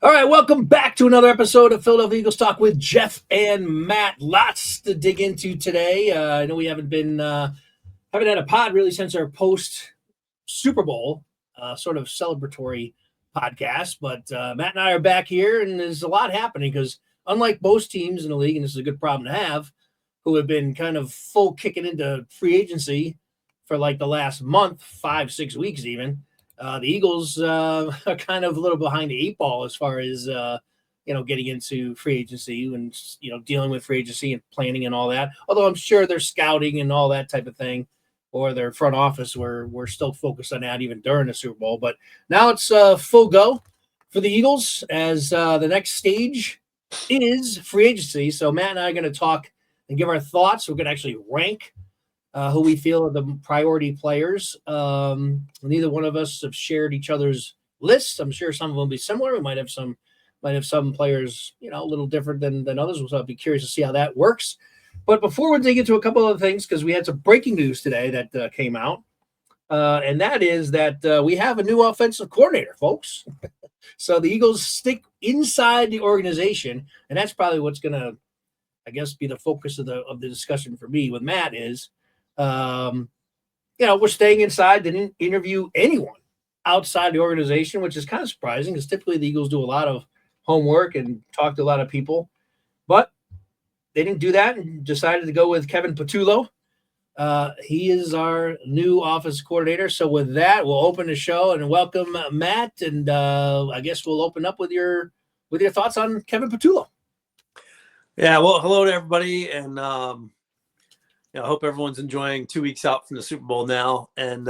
All right, welcome back to another episode of Philadelphia Eagles Talk with Geoff and Matt. Lots to dig into today. I know we haven't had a pod really since our post Super Bowl sort of celebratory podcast, but Matt and I are back here, and there's a lot happening because unlike most teams in the league, and this is a good problem to have, who have been kind of full kicking into free agency for like the last month, 5-6 weeks even. The Eagles are kind of a little behind the eight ball as far as getting into free agency and dealing with free agency and planning and all that. Although I'm sure their scouting and all that type of thing, or their front office, we're still focused on that even during the Super Bowl. But now it's full go for the Eagles as the next stage is free agency. So Matt and I are going to talk and give our thoughts. We're going to actually rank who we feel are the priority players. Neither one of us have shared each other's lists. I'm sure some of them will be similar. We might have some players, a little different than others. So I'll be curious to see how that works. But before we dig into a couple of things, because we had some breaking news today that came out, and that is that we have a new offensive coordinator, folks. So the Eagles stick inside the organization, and that's probably what's going to, I guess, be the focus of the discussion for me with Matt is, we're staying inside. They didn't interview anyone outside the organization, which is kind of surprising because typically the Eagles do a lot of homework and talk to a lot of people, but they didn't do that and decided to go with Kevin Patullo. He is our new office coordinator. So with that, we'll open the show and welcome Matt. And I guess we'll open up with your thoughts on Kevin Patullo. Yeah, well, hello to everybody, and I hope everyone's enjoying 2 weeks out from the Super Bowl now. And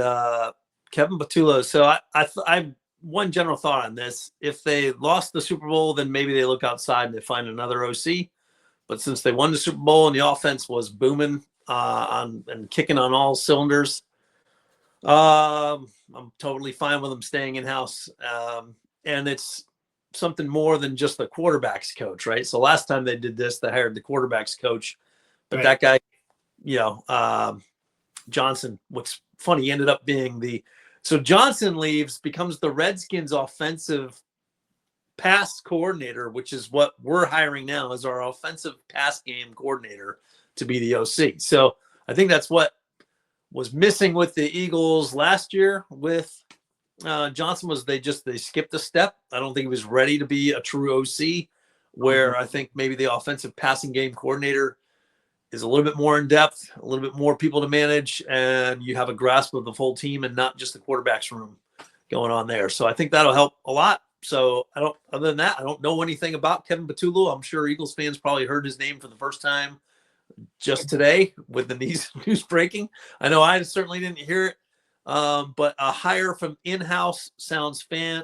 Kevin Patullo. So I one general thought on this: if they lost the Super Bowl, then maybe they look outside and they find another OC. But since they won the Super Bowl and the offense was booming and kicking on all cylinders, I'm totally fine with them staying in house. And it's something more than just the quarterback's coach, right? So last time they did this, they hired the quarterback's coach, but right. That guy, Johnson, what's funny, he ended up being so Johnson leaves, becomes the Redskins offensive pass coordinator, which is what we're hiring now as our offensive pass game coordinator to be the OC. So I think that's what was missing with the Eagles last year with Johnson was they skipped a step. I don't think he was ready to be a true OC, where I think maybe the offensive passing game coordinator is a little bit more in depth, a little bit more people to manage, and you have a grasp of the full team and not just the quarterback's room going on there. So I think that'll help a lot. So other than that, I don't know anything about Kevin Patullo. I'm sure Eagles fans probably heard his name for the first time just today with the news breaking. I know I certainly didn't hear it. But a hire from in-house sounds fine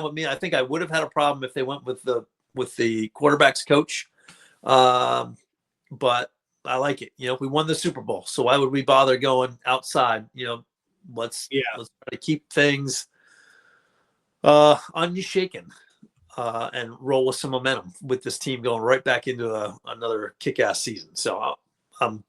with me. I think I would have had a problem if they went with the quarterback's coach. But I like it. We won the Super Bowl, so why would we bother going outside? Let's try to keep things unshaken and roll with some momentum with this team going right back into another kick-ass season. So who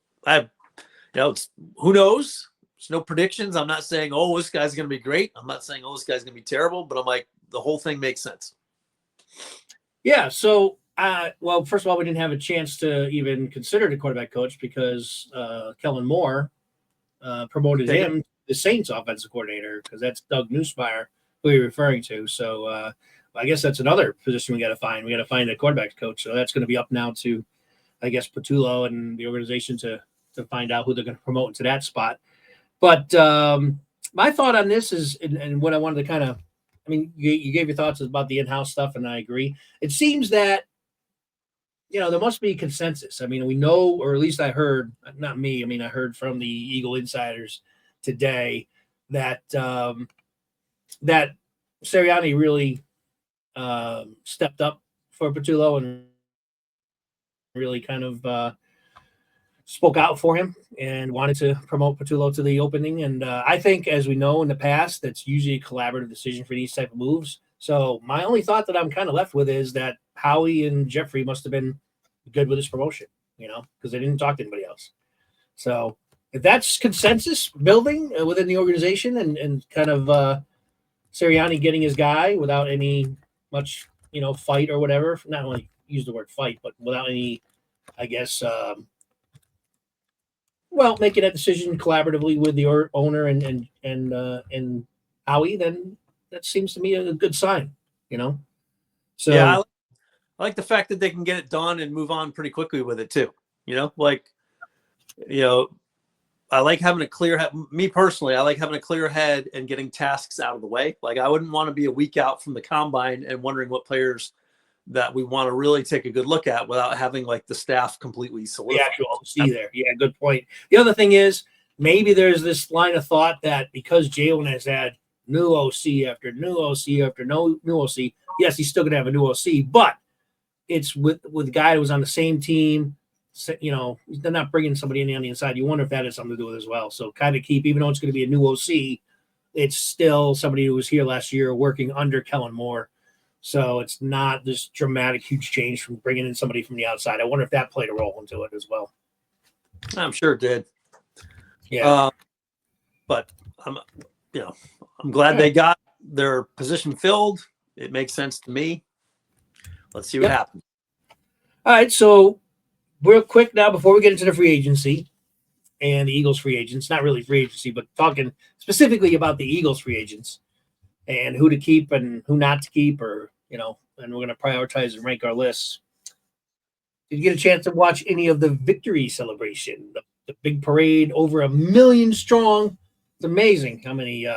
knows? There's no predictions. I'm not saying, this guy's going to be great. I'm not saying, this guy's going to be terrible, but I'm like, the whole thing makes sense. Yeah. So, first of all, we didn't have a chance to even consider the quarterback coach because Kellen Moore promoted him the Saints offensive coordinator because that's Doug Nussmeier who you're referring to. So I guess that's another position we got to find. We got to find a quarterback coach. So that's going to be up now to, I guess, Patullo and the organization to find out who they're going to promote into that spot. But my thought on this is, and what I wanted to you gave your thoughts about the in-house stuff, and I agree. It seems that, there must be consensus. I mean, we know, or at least I heard, not me, I heard from the Eagle insiders today that that Sirianni really stepped up for Patullo and really kind of spoke out for him and wanted to promote Patullo to the opening. And I think, as we know in the past, that's usually a collaborative decision for these type of moves. So my only thought that I'm kind of left with is that Howie and Jeffrey must have been good with his promotion, because they didn't talk to anybody else. So if that's consensus building within the organization and kind of Sirianni getting his guy without any much, fight or whatever. Not only use the word fight, but without any, I guess, making that decision collaboratively with the owner and Howie, then that seems to me a good sign. So Yeah, I like the fact that they can get it done and move on pretty quickly with it too. Like, I like having a clear head. Me personally, I like having a clear head and getting tasks out of the way. Like, I wouldn't want to be a week out from the combine and wondering what players that we want to really take a good look at without having like the staff completely the solidified. actual OC there. Yeah, good point. The other thing is maybe there's this line of thought that because Jalen has had new OC after new OC after no new OC, yes, he's still going to have a new OC, but it's with a guy who was on the same team. They're not bringing somebody in on the inside. You wonder if that has something to do with it as well. So kind of keep, even though it's going to be a new OC, it's still somebody who was here last year working under Kellen Moore. So it's not this dramatic, huge change from bringing in somebody from the outside. I wonder if that played a role into it as well. I'm sure it did. Yeah. But I'm glad they got their position filled. It makes sense to me. Let's see what happens. All right. So real quick now, before we get into the free agency and the Eagles free agents, not really free agency, but talking specifically about the Eagles free agents and who to keep and who not to keep, and we're going to prioritize and rank our lists. Did you get a chance to watch any of the victory celebration, the big parade, over 1 million strong? It's amazing how many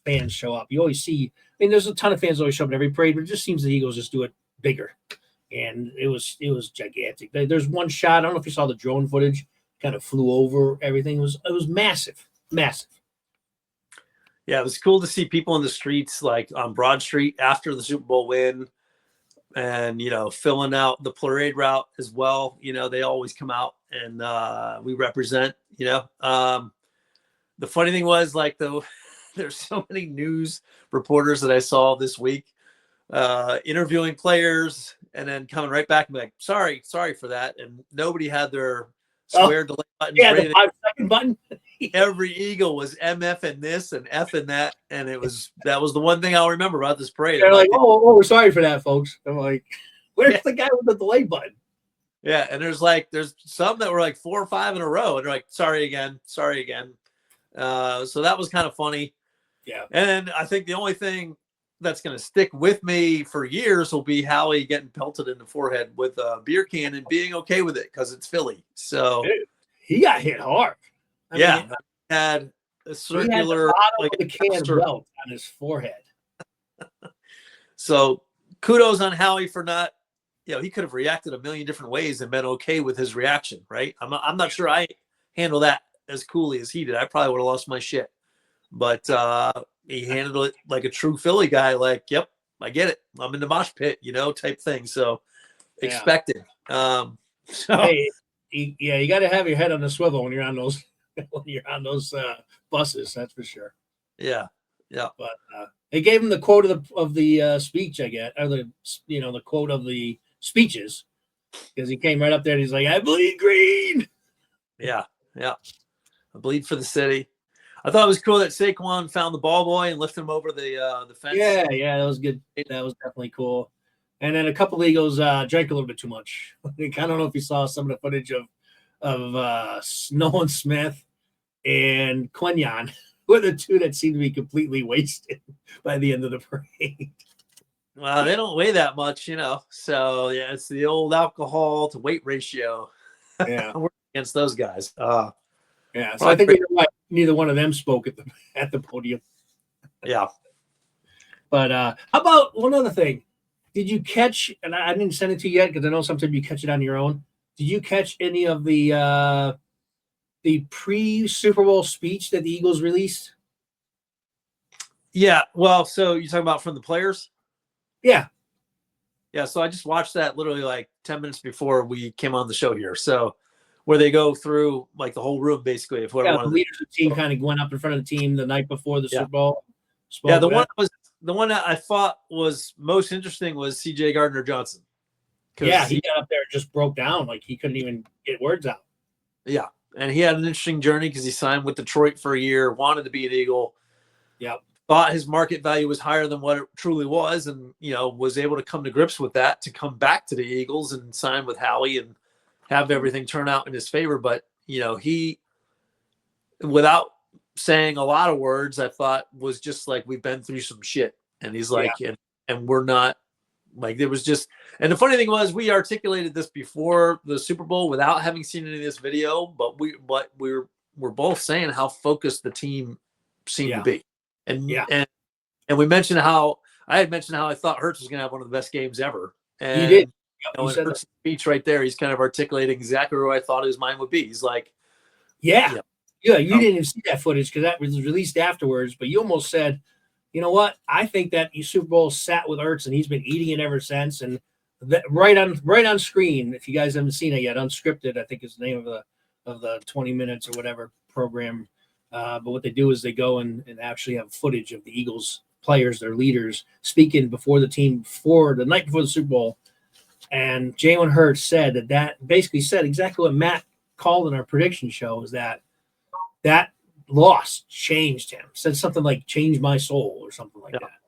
fans show up. You always see, there's a ton of fans always show up at every parade, but it just seems the Eagles just do it bigger. And it was gigantic. There's one shot, I don't know if you saw the drone footage, kind of flew over everything. It was massive. Yeah, it was cool to see people in the streets, like on Broad Street after the Super Bowl win, and filling out the parade route as well. They always come out and we represent. The funny thing was, like, there's so many news reporters that I saw this week interviewing players and then coming right back and be like, sorry for that, and nobody had their square delay button. Yeah, the 5-second button. Every Eagle was MF and this and F and that, and that was the one thing I'll remember about this parade. They're like, oh, we're sorry for that, folks. I'm like, where's the guy with the delay button? Yeah, and there's some that were like 4 or 5 in a row, and they're like, sorry again. So that was kind of funny. Yeah. And I think the only thing that's going to stick with me for years will be Howie getting pelted in the forehead with a beer can and being okay with it because it's Philly. So he got hit hard. He had a circular, like a can welt on his forehead. So kudos on Howie for not, he could have reacted a million different ways and been okay with his reaction, right? I'm not sure I handle that as coolly as he did. I probably would have lost my shit. But he handled it like a true Philly guy, like, yep, I get it. I'm in the mosh pit, type thing. So expected. Hey, you got to have your head on the swivel when you're on those buses. That's for sure. Yeah. But they gave him the quote of the speech, I get, or the quote of the speeches, because he came right up there and he's like, "I bleed green." Yeah. I bleed for the city. I thought it was cool that Saquon found the ball boy and lifted him over the fence. Yeah, that was good. That was definitely cool. And then a couple of Eagles drank a little bit too much. I don't know if you saw some of the footage of Nolan Smith and Quinyon, who are the two that seem to be completely wasted by the end of the parade. Well, they don't weigh that much, So yeah, it's the old alcohol to weight ratio. Yeah, against those guys. So I think neither one of them spoke at the podium. Yeah. But how about one other thing? Did you catch, and I didn't send it to you yet because I know sometimes you catch it on your own. Did you catch any of the pre-Super Bowl speech that the Eagles released? Yeah. Well, so you're talking about from the players? Yeah. Yeah. So I just watched that literally like 10 minutes before we came on the show here. So where they go through like the whole room, basically. If the leaders of the team kind of went up in front of the team the night before the Super Bowl. Yeah. The one that I thought was most interesting was C.J. Gardner-Johnson. Yeah, he got up there and just broke down. Like he couldn't even get words out. Yeah. And he had an interesting journey because he signed with Detroit for a year, wanted to be an Eagle. Yep. thought his market value was higher than what it truly was, and was able to come to grips with that to come back to the Eagles and sign with Howie and have everything turn out in his favor. But he, without saying a lot of words, I thought was just like, we've been through some shit, and he's like, and we're not like, there was just, and the funny thing was, we articulated this before the Super Bowl without having seen any of this video, but we're both saying how focused the team seemed to be. And we mentioned how I thought Hurts was going to have one of the best games ever. And you did. In Hurts' speech right there, he's kind of articulating exactly where I thought his mind would be. He's like, you didn't even see that footage because that was released afterwards. But you almost said, you know what? I think that Super Bowl sat with Hurts, and he's been eating it ever since. And that right on screen, if you guys haven't seen it yet, Unscripted, I think is the name of the 20 minutes or whatever program. But what they do is they go and actually have footage of the Eagles players, their leaders, speaking before the team for the night before the Super Bowl. And Jalen Hurts said that basically said exactly what Matt called in our prediction show, is that loss changed him. Said something like "changed my soul" or something like that.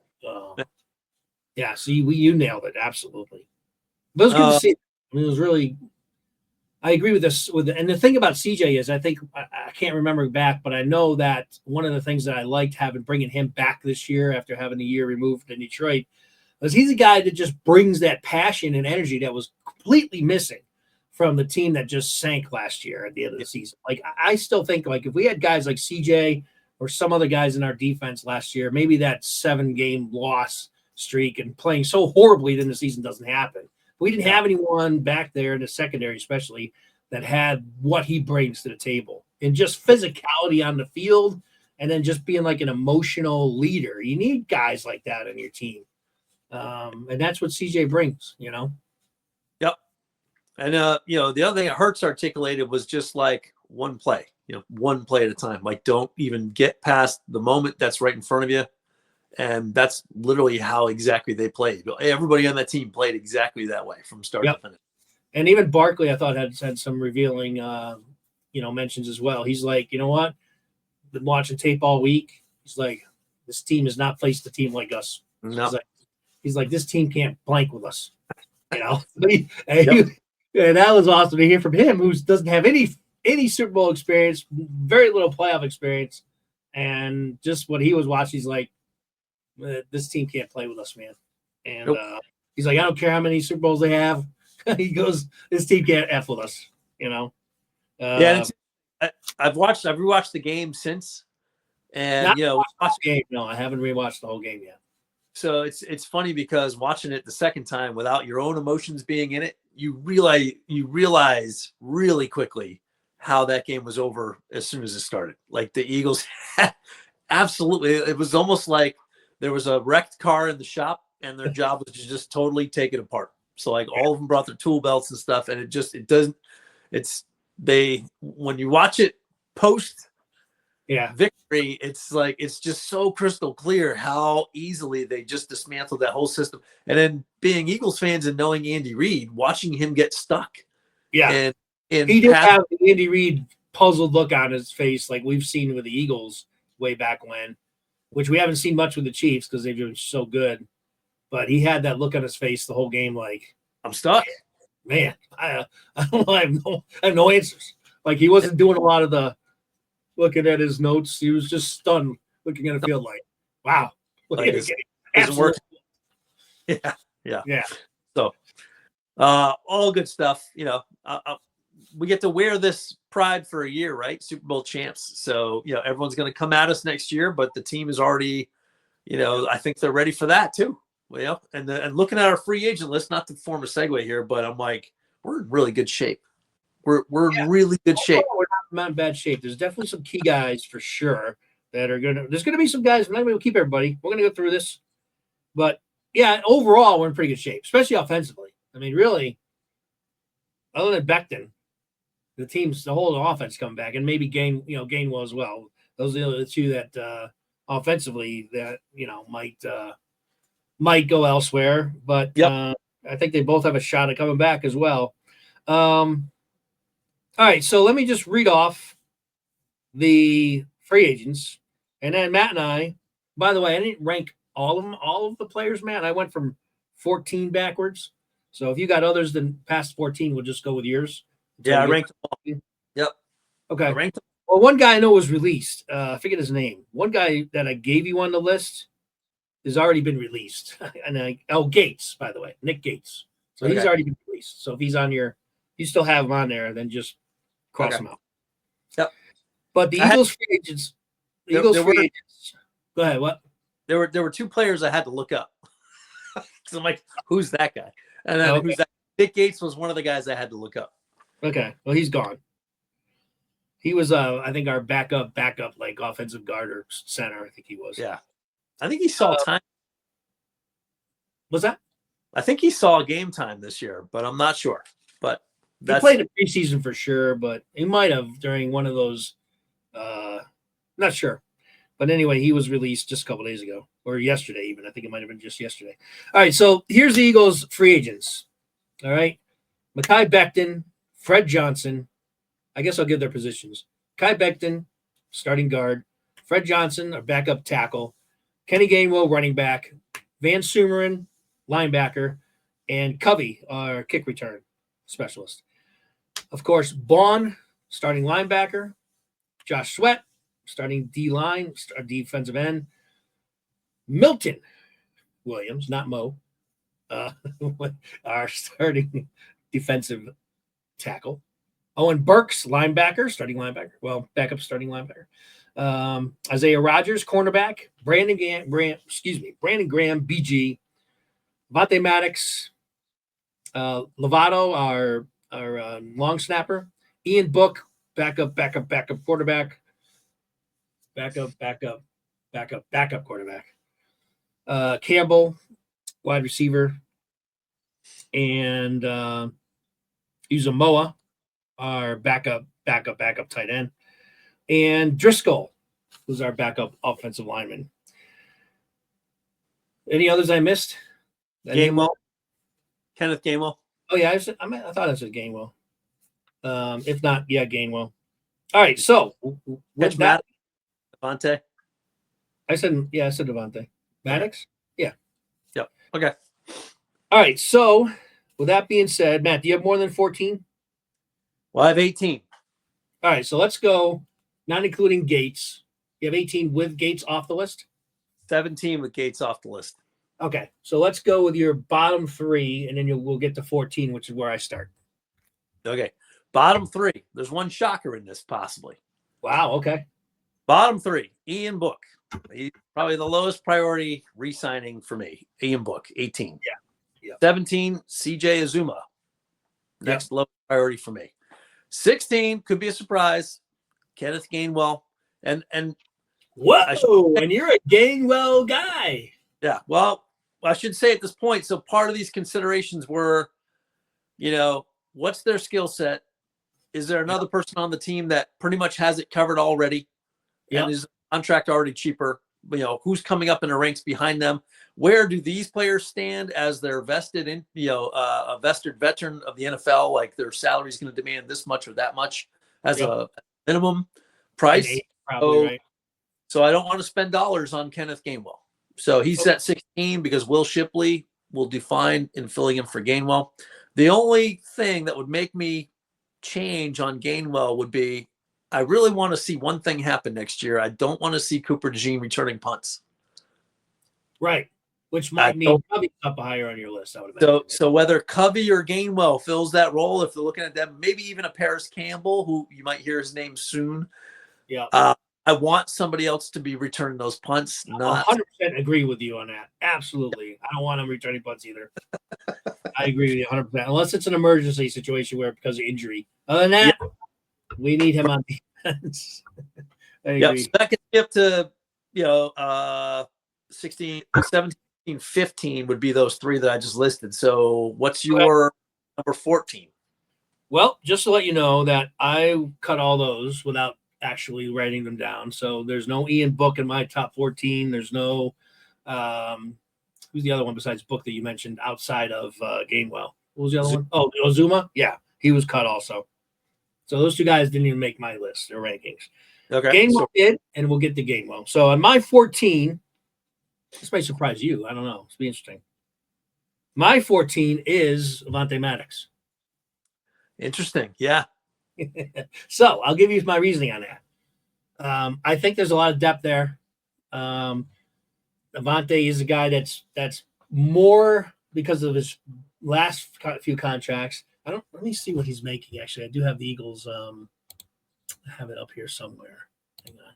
So you nailed it absolutely. But it was good to see. I mean, it was really. I agree with this. And the thing about CJ is, I think I can't remember back, but I know that one of the things that I liked bringing him back this year after having a year removed in Detroit was he's a guy that just brings that passion and energy that was completely missing from the team that just sank last year at the end of the season. Like, I still think, like, if we had guys like CJ or some other guys in our defense last year, maybe that 7-game loss streak and playing so horribly then the season doesn't happen. We didn't have anyone back there in the secondary, especially, that had what he brings to the table and just physicality on the field, and then just being like an emotional leader. You need guys like that on your team. And that's what CJ brings, Yep. And, the other thing that Hurts articulated was just like one play at a time. Like, don't even get past the moment that's right in front of you. And that's literally how exactly they played. Everybody on that team played exactly that way from start to finish. And even Barkley, I thought, had some revealing, mentions as well. He's like, you know what? Been watching tape all week. He's like, this team has not faced a team like us. No. He's like, this team can't blank with us. And that was awesome to hear from him, who doesn't have any Super Bowl experience, very little playoff experience, and just what he was watching. He's like, this team can't play with us, man. And he's like, I don't care how many Super Bowls they have. He goes, this team can't F with us, I've rewatched the game since, and watch the game. No, I haven't rewatched the whole game yet. So it's funny because watching it the second time without your own emotions being in it, you realize really quickly how that game was over as soon as it started. Like, the Eagles, absolutely, it was almost like there was a wrecked car in the shop, and their job was to just totally take it apart. So, like, all of them brought their tool belts and stuff, and when you watch it post victory, it's like, it's just so crystal clear how easily they just dismantled that whole system. And then being Eagles fans and knowing Andy Reid, watching him get stuck. And he didn't have the Andy Reid puzzled look on his face like we've seen with the Eagles way back when, which we haven't seen much with the Chiefs because they've been so good. But he had that look on his face the whole game, like, I'm stuck. Man, I don't know. I have no answers. Like, he wasn't doing a lot of the looking at his notes. He was just stunned looking at the field like, wow. Like, it doesn't work. Yeah. So, all good stuff. We get to wear this pride for a year, right? Super Bowl champs. So, everyone's going to come at us next year, but the team is already, I think they're ready for that too. Well, and looking at our free agent list, not to form a segue here, but I'm like, we're in really good shape. We're in really good shape. We're not in bad shape. There's definitely some key guys for sure that are there's going to be some guys. We're not going to keep everybody. We're going to go through this. But, yeah, overall, we're in pretty good shape, especially offensively. I mean, really, other than Becton, the whole offense come back, and maybe Gainwell as well. Those are the two that offensively that, might go elsewhere. But I think they both have a shot at coming back as well. All right, so let me just read off the free agents, and then Matt and I by the way, I didn't rank all of the players, man. I went from 14 backwards. So if you got others than past 14, we'll just go with yours. Yeah, I ranked them all. Yep. Okay. I ranked them. Well, one guy I know was released. I forget his name. One guy that I gave you on the list has already been released. Gates, by the way, Nick Gates. So he's already been released. So if he's on you still have him on there, then just cross him out. Yep. But the Eagles free agents, free agents. Go ahead. What? There were two players I had to look up. So I'm like, who's that guy? And then who's that? Nick Gates was one of the guys I had to look up. Okay. Well, he's gone. He was, I think, our backup, like offensive guard or center. I think he was. Yeah. I think he saw time. Was that? I think he saw game time this year, but I'm not sure. But he played in preseason for sure, but he might have during one of those. Not sure. But anyway, he was released just a couple days ago or yesterday even. I think it might have been just yesterday. All right, so here's the Eagles free agents. All right. Mekhi Becton, Fred Johnson. I guess I'll give their positions. Mekhi Becton, starting guard. Fred Johnson, our backup tackle. Kenny Gainwell, running back. Van Sumeren, linebacker. And Covey, our kick return specialist. Of course, Bond, starting linebacker. Josh Sweat, starting D-line, defensive end. Milton Williams, not Mo, our starting defensive tackle. Owen Burks, linebacker, starting linebacker. Well, backup starting linebacker. Isaiah Rodgers, cornerback. Brandon Graham, BG. Vontae Maddox. Lovato, our long snapper. Ian Book, backup quarterback. Backup quarterback. Campbell, wide receiver. And Uzamoa, our backup tight end. And Driscoll, who's our backup offensive lineman. Any others I missed? Gainwell. Kenneth Gainwell. Oh, yeah. I thought I said Gainwell. If not, yeah, Gainwell. All right. So, with that, Devontae. I said Devontae. Maddox? Yeah. Yep. Okay. All right. So, with that being said, Matt, do you have more than 14? Well, I have 18. All right. So, let's go, not including Gates. You have 18 with Gates off the list? 17 with Gates off the list. Okay. So, let's go with your bottom three, and then we'll get to 14, which is where I start. Okay. Bottom three. There's one shocker in this, possibly. Wow. Okay. Bottom three. Ian Book. He's probably the lowest priority re-signing for me. Ian Book, 18. Yeah. 17, CJ Azuma. Next lowest priority for me. 16 could be a surprise. Kenneth Gainwell. And whoa, and you're a Gainwell guy. Yeah. Well, I should say at this point, so part of these considerations were, what's their skill set? Is there another person on the team that pretty much has it covered already? Yeah. And is the contract already cheaper? Who's coming up in the ranks behind them? Where do these players stand as they're vested in, a vested veteran of the NFL? Like their salary is going to demand this much or that much as a minimum price. Probably right. So I don't want to spend dollars on Kenneth Gainwell. So he's at 16 because Will Shipley will define in filling in for Gainwell. The only thing that would make me change on Gainwell would be I really want to see one thing happen next year. I don't want to see Cooper DeJean returning punts. Right. Which might mean Covey up higher on your list, I would imagine. So whether Covey or Gainwell fills that role, if they're looking at them, maybe even a Paris Campbell, who you might hear his name soon. Yeah. I want somebody else to be returning those punts. Not 100% agree with you on that. Absolutely. I don't want him returning punts either. I agree with you 100%. Unless it's an emergency situation where because of injury. Other than that, we need him on defense. I agree. So that can skip to, 16, 17, 15 would be those three that I just listed. So what's your number 14? Well, just to let you know that I cut all those without actually writing them down. So there's no Ian Book in my top 14. There's no who's the other one besides Book that you mentioned outside of Gainwell? What was the other one? Oh, Ozuma? Yeah, he was cut also. So those two guys didn't even make my list, their rankings. Okay. Gainwell did, and we'll get to Gainwell. So on my 14, This might surprise you. I don't know. It's be interesting. My 14 is Avante Maddox. Interesting. Yeah. So I'll give you my reasoning on that. I think there's a lot of depth there. Avante is a guy that's more because of his last few contracts. I don't. Let me see what he's making. Actually, I do have the Eagles. I have it up here somewhere. Hang on.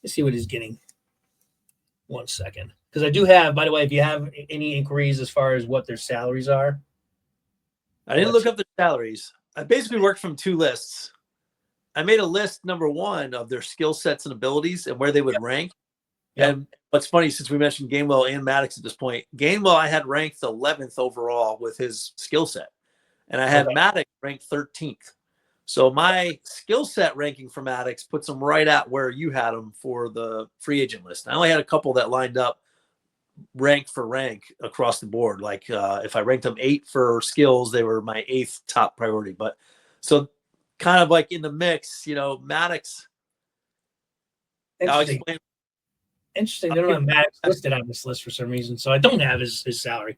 Let's see what he's getting. 1 second, because I do have. By the way, if you have any inquiries as far as what their salaries are, I didn't look up the salaries. I basically worked from two lists. I made a list, number one, of their skill sets and abilities and where they would rank. Yep. And what's funny, since we mentioned Gainwell and Maddox at this point, Gainwell I had ranked 11th overall with his skill set, and I had Maddox ranked 13th. So my skill set ranking for Maddox puts him right at where you had him for the free agent list. I only had a couple that lined up rank for rank across the board. Like if I ranked them 8 for skills, they were my 8th top priority. But so kind of like in the mix, Maddox. I'll explain. Interesting. They don't have Maddox listed on this list for some reason, so I don't have his salary.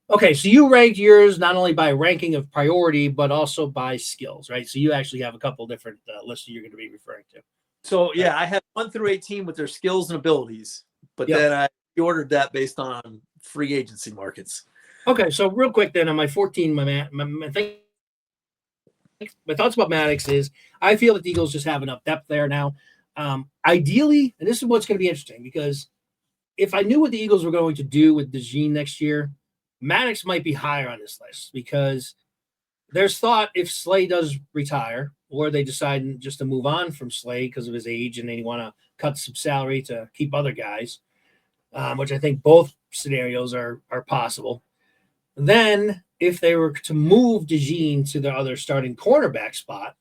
Okay, so you ranked yours not only by ranking of priority, but also by skills, right? So you actually have a couple different lists you're going to be referring to. So, yeah, I had 1 through 18 with their skills and abilities, but then I ordered that based on free agency markets. Okay, so real quick then on my 14, my thoughts about Maddox is I feel that the Eagles just have enough depth there now. Ideally, and this is what's going to be interesting, because if I knew what the Eagles were going to do with DeJean next year, Maddox might be higher on this list, because there's thought if Slay does retire or they decide just to move on from Slay because of his age and they want to cut some salary to keep other guys, which I think both scenarios are possible. Then if they were to move DeJean to the other starting cornerback spot,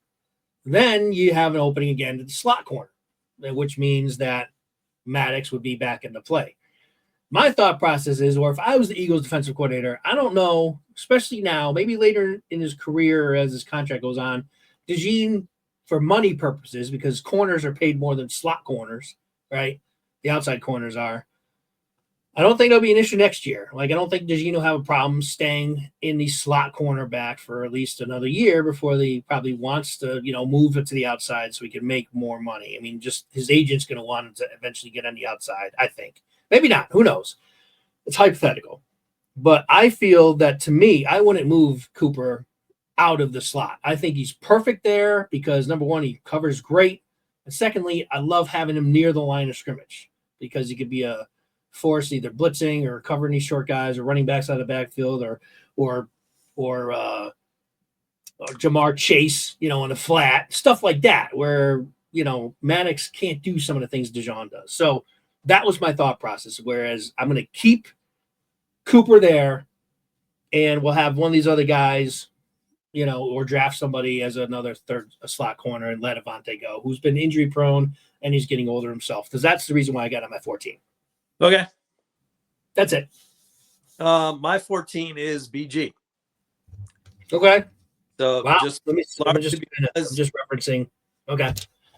then you have an opening again to the slot corner, which means that Maddox would be back into play. My thought process is, or if I was the Eagles defensive coordinator, I don't know, especially now, maybe later in his career or as his contract goes on, DeJean, for money purposes, because corners are paid more than slot corners, right? The outside corners are. I don't think there'll be an issue next year. Like, I don't think DeJean will have a problem staying in the slot cornerback for at least another year before he probably wants to, move it to the outside so he can make more money. I mean, just his agent's going to want him to eventually get on the outside, I think. Maybe not. Who knows? It's hypothetical. But I feel that, to me, I wouldn't move Cooper out of the slot. I think he's perfect there because, number one, he covers great. And secondly, I love having him near the line of scrimmage because he could be a force either blitzing or covering these short guys or running backs out of the backfield or Jamar Chase, on the flat, stuff like that, where, Maddox can't do some of the things DeJean does. So that was my thought process. Whereas I'm going to keep Cooper there and we'll have one of these other guys, or draft somebody as another a slot corner and let Avante go, who's been injury prone and he's getting older himself. Because that's the reason why I got him at 14. Okay. That's it. My 14 is BG. Okay. So wow. I'm just referencing. Okay.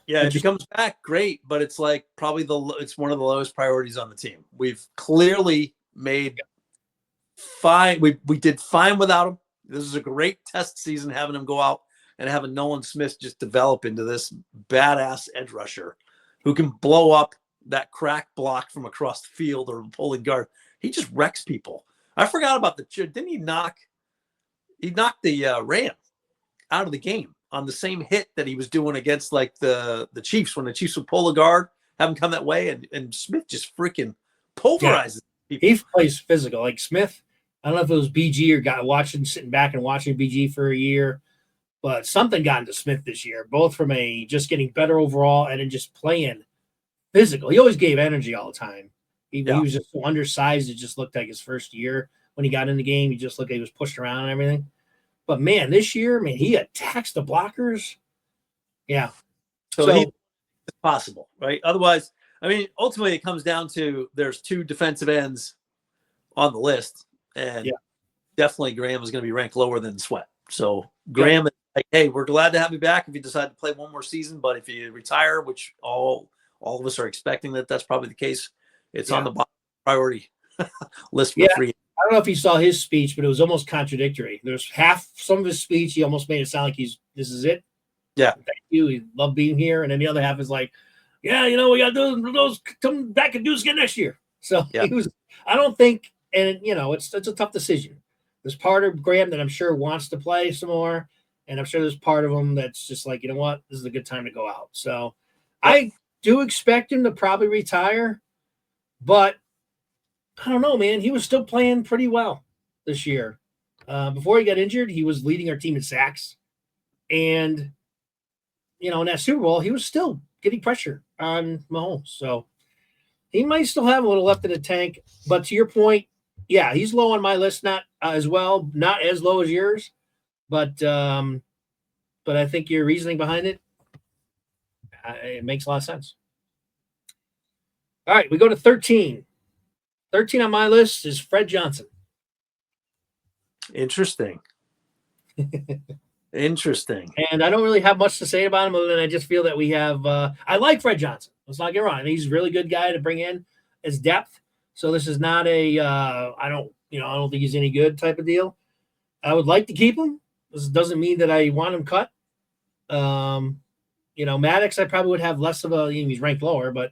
Yeah, if he comes back, great, but it's like probably it's one of the lowest priorities on the team. We've clearly made fine. We did fine without him. This is a great test season, having him go out and having Nolan Smith just develop into this badass edge rusher who can blow up that crack block from across the field or pulling guard. He just wrecks people. I forgot about didn't he knock the Ram out of the game on the same hit that he was doing against like the Chiefs, when the Chiefs would pull a guard, have him come that way, and Smith just freaking pulverizes people. He plays physical. Like Smith, I don't know if it was BG or sitting back and watching BG for a year, but something got into Smith this year, both from just getting better overall and then just playing physical. He always gave energy all the time. He was just so undersized. It just looked like his first year when he got in the game. He just looked like he was pushed around and everything. But, man, this year, he attacks the blockers. Yeah. So it's possible, right? Otherwise, ultimately it comes down to there's 2 defensive ends on the list, and definitely Graham is going to be ranked lower than Sweat. So Graham is like, hey, we're glad to have you back if you decide to play one more season, but if you retire, which all of us are expecting that's probably the case, It's on the bottom priority list for free. I don't know if you saw his speech, but it was almost contradictory. There's some of his speech, he almost made it sound like this is it. Yeah. Thank you. He loved being here. And then the other half is like, yeah, we got those come back and do this again next year. So I don't think, and it's a tough decision. There's part of Graham that I'm sure wants to play some more. And I'm sure there's part of him that's just like, you know what, this is a good time to go out. So I do expect him to probably retire, but I don't know, man. He was still playing pretty well this year. Before he got injured, he was leading our team in sacks. And, in that Super Bowl, he was still getting pressure on Mahomes. So he might still have a little left in the tank. But to your point, yeah, he's low on my list, not as low as yours. But I think your reasoning behind it makes a lot of sense. All right, we go to 13. 13 on my list is Fred Johnson. Interesting. Interesting. And I don't really have much to say about him other than I just feel that we have I like Fred Johnson. Let's not get wrong. He's a really good guy to bring in as depth. So this is not a I don't think he's any good type of deal. I would like to keep him. This doesn't mean that I want him cut. Maddox, I probably would have less of he's ranked lower, but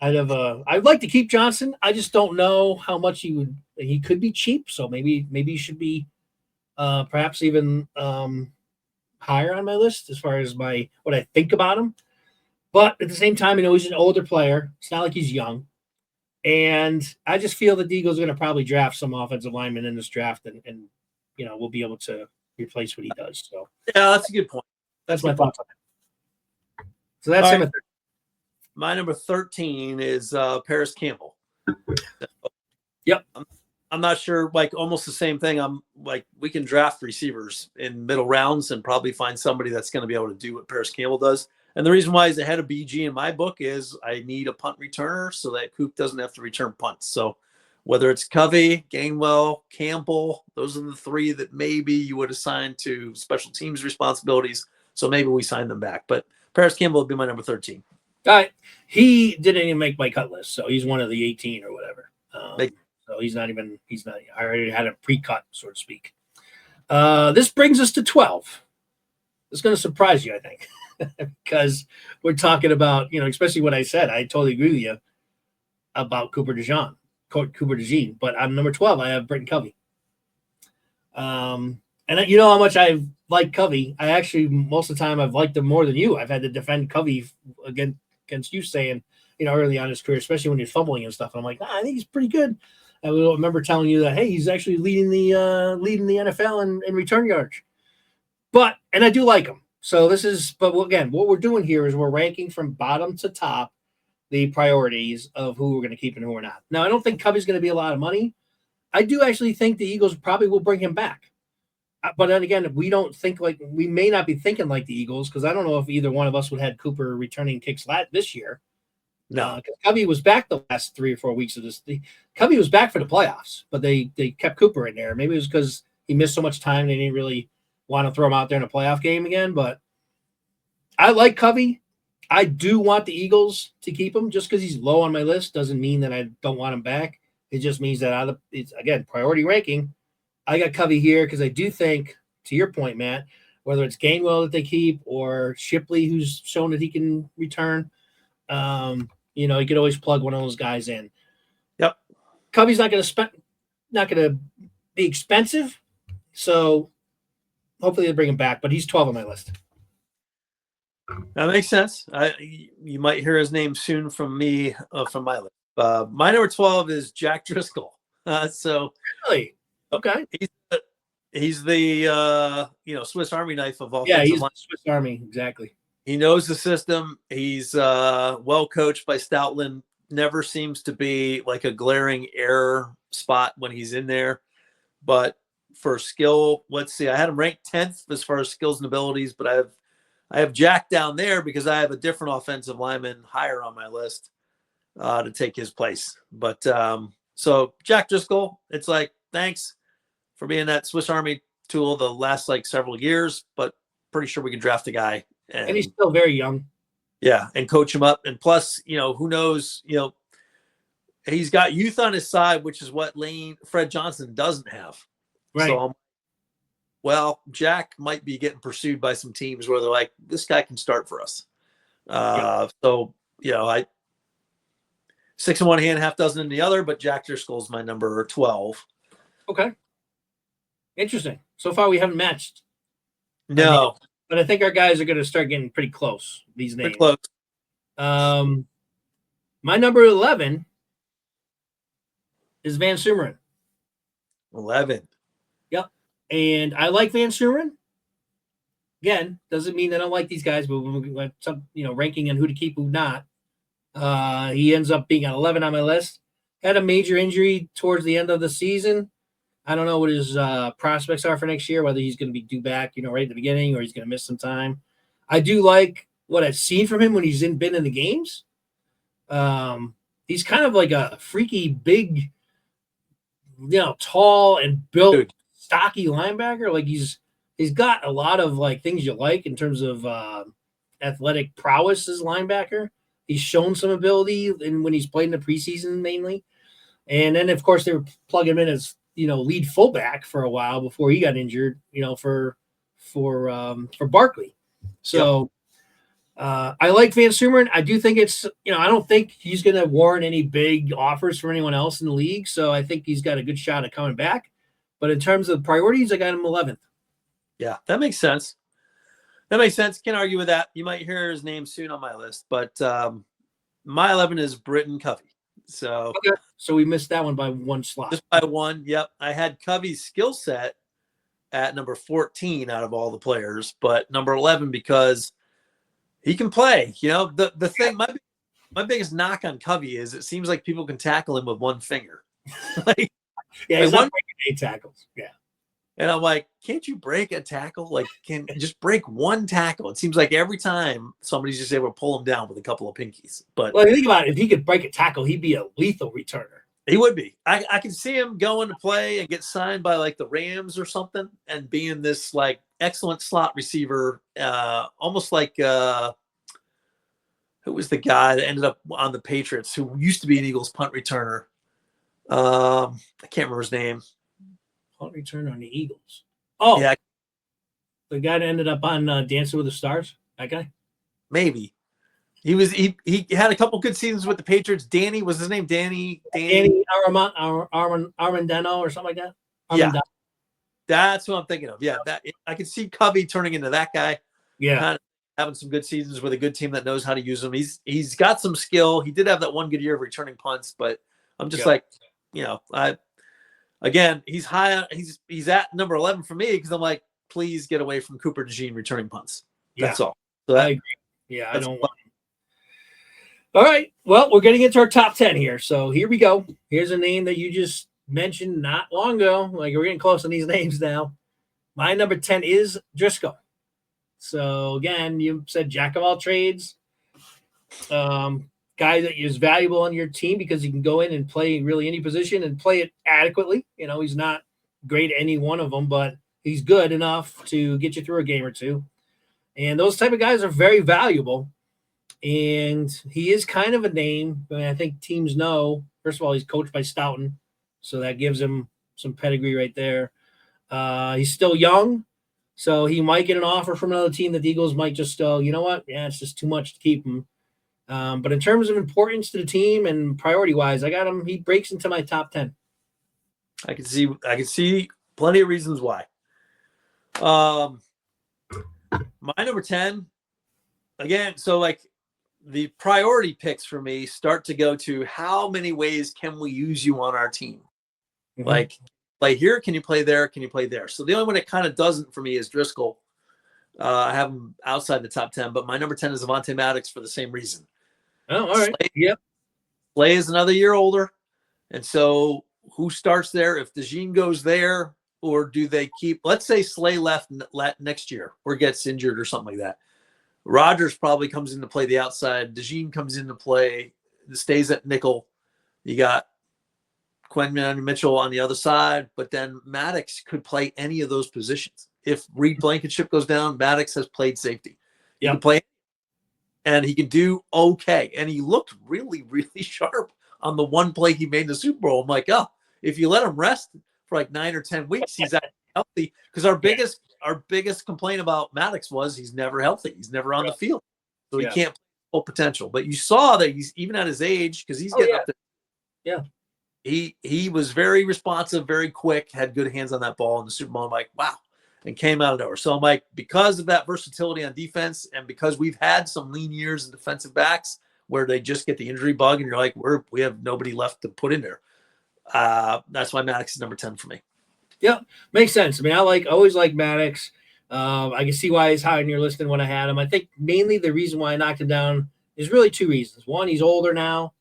I'd like to keep Johnson. I just don't know how much he could be cheap. So maybe he should be perhaps even higher on my list as far as what I think about him. But at the same time, he's an older player. It's not like he's young. And I just feel that the Eagles are going to probably draft some offensive lineman in this draft and we'll be able to replace what he does. So yeah, that's a good point. That's my thoughts on it. So that's him. My number 13 is Paris Campbell. Yep. I'm not sure, almost the same thing. I'm we can draft receivers in middle rounds and probably find somebody that's going to be able to do what Paris Campbell does. And the reason why he's ahead of BG in my book is I need a punt returner so that Coop doesn't have to return punts. So whether it's Covey, Gainwell, Campbell, those are the three that maybe you would assign to special teams responsibilities. So maybe we sign them back. But Paris Campbell would be my number 13. All right. He didn't even make my cut list, so he's one of the 18 or whatever. So he's not. I already had a pre-cut, so to speak. This brings us to 12. It's going to surprise you, I think, because we're talking about, especially what I said. I totally agree with you about Cooper DeJean. But on number 12, I have Britton Covey. And you know how much I've liked Covey. I actually, most of the time, I've liked him more than you. I've had to defend Covey against you saying, early on in his career, especially when he's fumbling and stuff. And I'm like, I think he's pretty good. I remember telling you that, hey, he's actually leading the NFL in return yards. And I do like him. So again, what we're doing here is we're ranking from bottom to top the priorities of who we're going to keep and who we're not. Now, I don't think Covey's going to be a lot of money. I do actually think the Eagles probably will bring him back. But then again, we may not be thinking like the Eagles, because I don't know if either one of us would have had Cooper returning kicks this year. No, because Covey was back the last 3 or 4 weeks of this. Covey was back for the playoffs, but they kept Cooper in there. Maybe it was because he missed so much time they didn't really want to throw him out there in a playoff game again. But I like Covey. I do want the Eagles to keep him. Just because he's low on my list doesn't mean that I don't want him back. It just means that it's again priority ranking. I got Covey here because I do think, to your point, Matt, whether it's Gainwell that they keep or Shipley, who's shown that he can return, you could always plug one of those guys in. Yep. Covey's not going to be expensive, so hopefully they bring him back. But he's 12 on my list. That makes sense. You might hear his name soon from me from my list. My number 12 is Jack Driscoll. Really? Okay. He's the Swiss Army knife of offensive line. Yeah, he's line. the Swiss Army, exactly. He knows the system. He's well coached by Stoutland. Never seems to be like a glaring error spot when he's in there. But for skill, let's see. I had him ranked 10th as far as skills and abilities, but I have Jack down there because I have a different offensive lineman higher on my list to take his place. But so Jack Driscoll, it's like, thanks for being that Swiss Army tool the last several years, but pretty sure we can draft a guy. And he's still very young. Yeah, and coach him up. And plus, who knows, he's got youth on his side, which is what Fred Johnson doesn't have. Right. So, well, Jack might be getting pursued by some teams where they're like, this guy can start for us. So, 6 in one hand, half dozen in the other, but Jack Driscoll's my number 12. Okay. Interesting. So far, we haven't matched. No. But I think our guys are going to start getting pretty close, these names. Pretty close. My number 11 is Van Sumeren. 11. Yep. And I like Van Sumeren. Again, doesn't mean I don't like these guys, but when we went some, ranking and who to keep, who not. He ends up being at 11 on my list. Had a major injury towards the end of the season. I don't know what his prospects are for next year, whether he's going to be due back, right at the beginning, or he's going to miss some time. I do like what I've seen from him when he's been in the games. He's kind of like a freaky, big, tall and built, stocky linebacker. Like he's got a lot of like things you like in terms of athletic prowess as linebacker. He's shown some ability when he's played in the preseason mainly. And then, of course, they were plugging him in as, lead fullback for a while before he got injured, for Barkley. So I like Van Sumeren. I do think it's, I don't think he's going to warrant any big offers from anyone else in the league. So I think he's got a good shot at coming back. But in terms of priorities, I got him 11th. Yeah, that makes sense. Can't argue with that. You might hear his name soon on my list, but my 11 is Britton Covey. So, so we missed that one by one slot. Just by one. Yep. I had Covey's skill set at number 14 out of all the players, but number 11 because he can play. The thing, my biggest knock on Covey is it seems like people can tackle him with one finger. He's not breaking 8 tackles. Yeah. And I'm like, can't you break a tackle? Like, can just break one tackle? It seems like every time somebody's just able to pull him down with a couple of pinkies. But well, think about it. If he could break a tackle, he'd be a lethal returner. He would be. I can see him going to play and get signed by like the Rams or something and being this like excellent slot receiver, almost like who was the guy that ended up on the Patriots who used to be an Eagles punt returner? I can't remember his name. Punt returner on the Eagles. Oh, yeah, the guy that ended up on Dancing with the Stars. That guy. Maybe he had a couple good seasons with the Patriots. Danny was his name. Danny Armandano or something like that. Yeah, that's what I'm thinking of. Yeah, that I could see Covey turning into that guy. Yeah, kind of having some good seasons with a good team that knows how to use him. He's got some skill. He did have that one good year of returning punts, but I'm just Again, he's high. He's at number 11 for me because I'm like, please get away from Cooper DeJean returning punts. That's all. So I agree. Yeah, I don't want. All right. Well, we're getting into our top 10 here. So here we go. Here's a name that you just mentioned not long ago. Like we're getting close on these names now. My number 10 is Driscoll. So again, you said jack of all trades. Guy that is valuable on your team because he can go in and play really any position and play it adequately. He's not great at any one of them, but he's good enough to get you through a game or two. And those type of guys are very valuable. And he is kind of a name. I think teams know. First of all, he's coached by Stoughton, so that gives him some pedigree right there. He's still young, so he might get an offer from another team that the Eagles might just go, you know what? Yeah, it's just too much to keep him. But in terms of importance to the team and priority-wise, I got him. He breaks into my top 10. I can see plenty of reasons why. My number 10, again, so like the priority picks for me start to go to how many ways can we use you on our team? Mm-hmm. Like play here, can you play there? Can you play there? So the only one that kind of doesn't for me is Driscoll. I have him outside the top 10, but my number 10 is Avonte Maddox for the same reason. Oh, all right. Yep. Slay is another year older. And so who starts there? If DeJean goes there, or do they keep, let's say Slay left next year or gets injured or something like that. Rodgers probably comes in to play the outside. DeJean comes in to play, stays at nickel. You got Quentin Mitchell on the other side, but then Maddox could play any of those positions. If Reed Blankenship goes down, Maddox has played safety. He can play, and he can do okay. And he looked really, really sharp on the one play he made in the Super Bowl. I'm like, oh, if you let him rest for like 9 or 10 weeks, he's actually healthy. Because our biggest complaint about Maddox was he's never healthy. He's never on the field, so he can't play full potential. But you saw that he's even at his age, because he's getting up there. Yeah. He was very responsive, very quick, had good hands on that ball in the Super Bowl. I'm like, wow, and came out of nowhere. So I'm like, because of that versatility on defense, and because we've had some lean years in defensive backs where they just get the injury bug, and you're like, we have nobody left to put in there. That's why Maddox is number 10 for me. Yeah, makes sense. I mean, always like Maddox. I can see why he's higher in your list than when I had him. I think mainly the reason why I knocked him down is really two reasons. One, he's older now,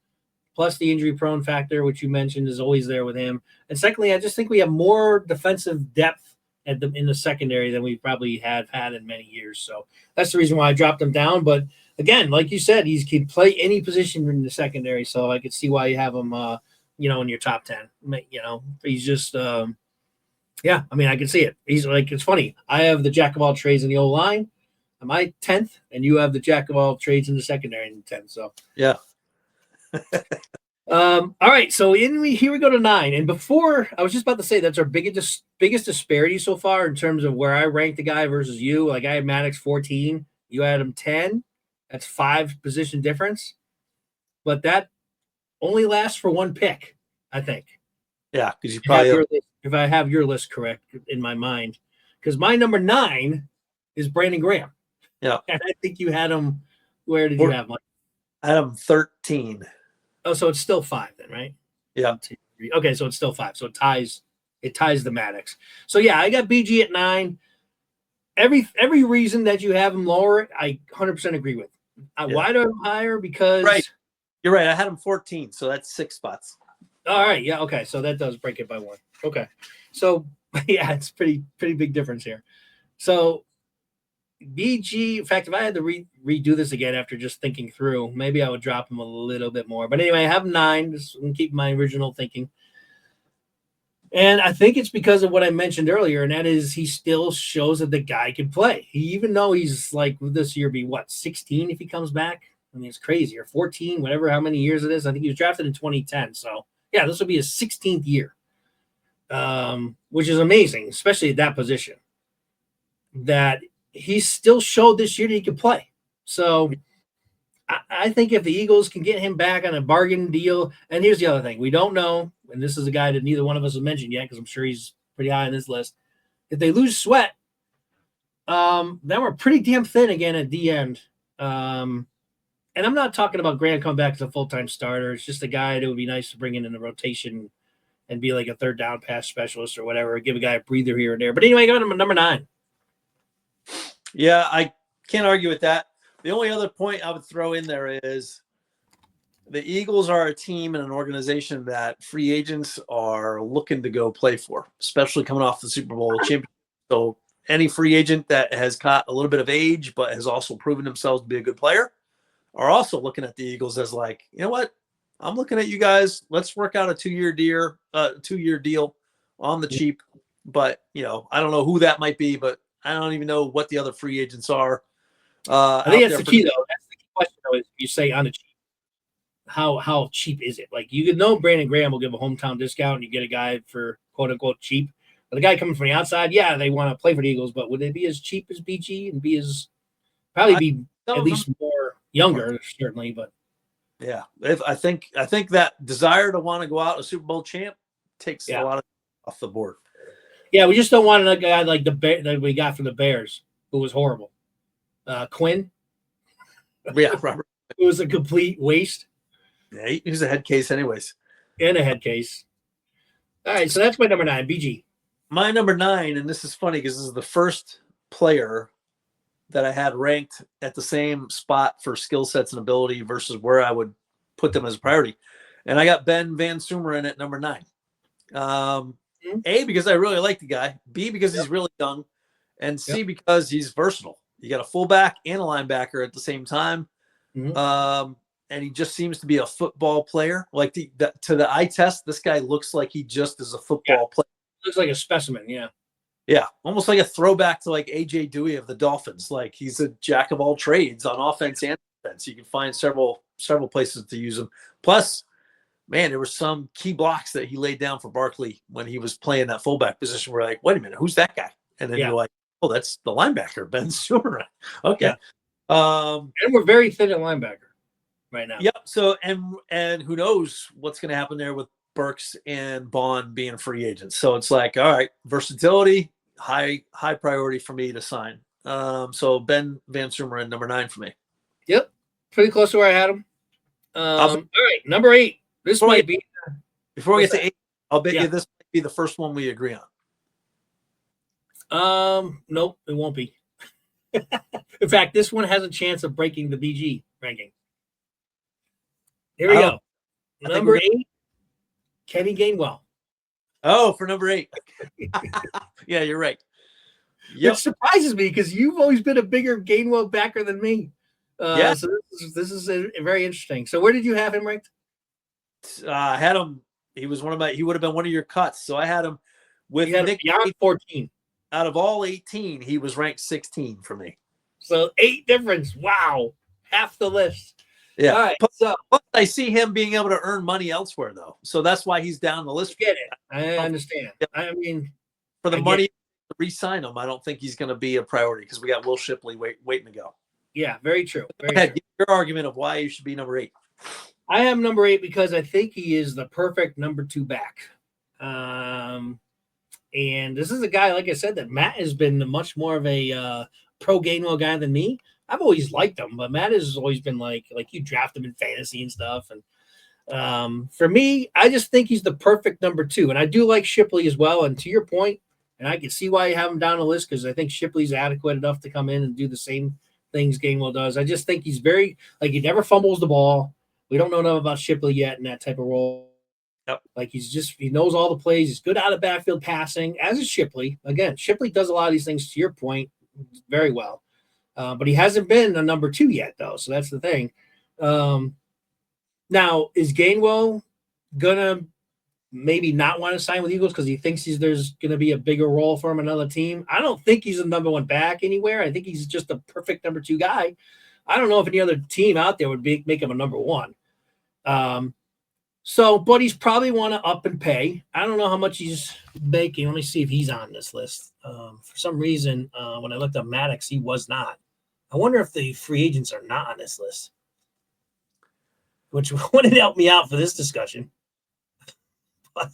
plus the injury prone factor, which you mentioned is always there with him. And secondly, I just think we have more defensive depth in the secondary than we probably have had in many years. So that's the reason why I dropped him down. But again, like you said, he can play any position in the secondary. So I could see why you have him, in your top 10. He's just, I mean, I can see it. He's like, it's funny. I have the jack of all trades in the O-line. Am I 10th? And you have the jack of all trades in the secondary in 10th. So yeah. All right, so here we go to 9. And before, I was just about to say that's our biggest disparity so far in terms of where I ranked the guy versus you. Like I had Maddox 14, you had him 10. That's 5 position difference, but that only lasts for one pick, I think. Yeah, because you probably if I have your list correct in my mind, because my number 9 is Brandon Graham. Yeah, and I think you had him. Where did you have him? I had him 13. Oh, so it's still 5 then, right? Yeah. Okay, so it's still 5. So it ties the Maddox. So yeah, I got BG at 9. Every reason that you have him lower, I 100% agree with. Why do I have him higher? Because you're right. I had him 14, so that's 6 spots. All right, yeah, okay. So that does break it by 1. Okay. So yeah, it's pretty big difference here. So BG, in fact, if I had to redo this again after just thinking through, maybe I would drop him a little bit more. But anyway, I have 9. Just keep my original thinking. And I think it's because of what I mentioned earlier, and that is he still shows that the guy can play. Even though he's like, this year be 16 if he comes back? I mean, it's crazy. Or 14, whatever, how many years it is. I think he was drafted in 2010. So, yeah, this will be his 16th year, which is amazing, especially at that position. That he still showed this year that he could play. So I think if the Eagles can get him back on a bargain deal, and here's the other thing, we don't know, and this is a guy that neither one of us has mentioned yet because I'm sure he's pretty high on this list. If they lose Sweat, then we're pretty damn thin again at the end. And I'm not talking about Grant coming back as a full-time starter. It's just a guy that would be nice to bring in the rotation and be like a third down pass specialist or whatever, give a guy a breather here and there. But anyway, I got him at number 9. Yeah, I can't argue with that. The only other point I would throw in there is the Eagles are a team and an organization that free agents are looking to go play for, especially coming off the Super Bowl championship. So any free agent that has got a little bit of age but has also proven themselves to be a good player are also looking at the Eagles as like, you know what? I'm looking at you guys. Let's work out a 2-year deal on the cheap. But, I don't know who that might be, but I don't even know what the other free agents are. I think that's the key, though. That's the key question, though, is you say on the cheap. How cheap is it? Like, you could know Brandon Graham will give a hometown discount and you get a guy for quote-unquote cheap. But the guy coming from the outside, yeah, they want to play for the Eagles, but would they be as cheap as BG and probably be at least more younger, certainly, but yeah. I think that desire to want to go out a Super Bowl champ takes a lot off the board. Yeah, we just don't want a guy like that we got from the Bears, who was horrible. Quinn. Yeah, Robert. It was a complete waste. Yeah, he was a head case anyways. And a head case. All right, so that's my number 9, BG. My number 9, and this is funny because this is the first player that I had ranked at the same spot for skill sets and ability versus where I would put them as a priority. And I got Ben Van Sumeren at number 9. A, because I really like the guy. B, because he's really young. And C, because he's versatile. You got a fullback and a linebacker at the same time. Mm-hmm. And he just seems to be a football player. Like to the eye test, this guy looks like he just is a football player. Looks like a specimen, yeah. Yeah, almost like a throwback to like A.J. Dewey of the Dolphins. Like he's a jack of all trades on offense and defense. You can find several places to use him. Plus, man, there were some key blocks that he laid down for Barkley when he was playing that fullback position. We're like, wait a minute, who's that guy? And then you're like, oh, that's the linebacker, Ben Sumer. Okay. Yeah. And we're very thin at linebacker right now. Yep. So and who knows what's going to happen there with Burks and Bond being free agents. So it's like, all right, versatility, high priority for me to sign. So Ben Van Sumer number 9 for me. Yep. Pretty close to where I had him. All right, number 8. This might be. Before we get to 8, I'll bet you this might be the first one we agree on. Nope, it won't be. In fact, this one has a chance of breaking the BG ranking. Here we go. Number 8, Kenny Gainwell. Oh, for number 8. Yeah, you're right. Yep. It surprises me because you've always been a bigger Gainwell backer than me. So this is very interesting. So where did you have him ranked? I had him. He was he would have been one of your cuts. So I had him with Nick beyond 14. Out of all 18, he was ranked 16 for me. So 8 difference. Wow. Half the list. Yeah. All right. But I see him being able to earn money elsewhere, though. So that's why he's down the list. Get it. I understand. Yeah. I mean, for the money to re-sign him, I don't think he's going to be a priority because we got Will Shipley waiting to go. Yeah, very true. Go ahead. Give your argument of why you should be number 8. I have number 8 because I think he is the perfect number 2 back. And this is a guy, like I said, that Matt has been much more of a pro Gainwell guy than me. I've always liked him, but Matt has always been like you draft him in fantasy and stuff. And for me, I just think he's the perfect number 2. And I do like Shipley as well. And to your point, and I can see why you have him down the list because I think Shipley's adequate enough to come in and do the same things Gainwell does. I just think he's very, he never fumbles the ball. We don't know enough about Shipley yet in that type of role. Yep. He knows all the plays. He's good out of backfield passing, as is Shipley. Again, Shipley does a lot of these things, to your point, very well. But he hasn't been a number 2 yet, though. So that's the thing. Now, is Gainwell going to maybe not want to sign with Eagles because he thinks there's going to be a bigger role for him in another team? I don't think he's a number 1 back anywhere. I think he's just a perfect number 2 guy. I don't know if any other team out there would make him a number 1. But he's probably want to up and pay. I don't know how much he's making. Let me see if he's on this list. For some reason, when I looked up Maddox, he was not. I wonder if the free agents are not on this list, which wouldn't help me out for this discussion. But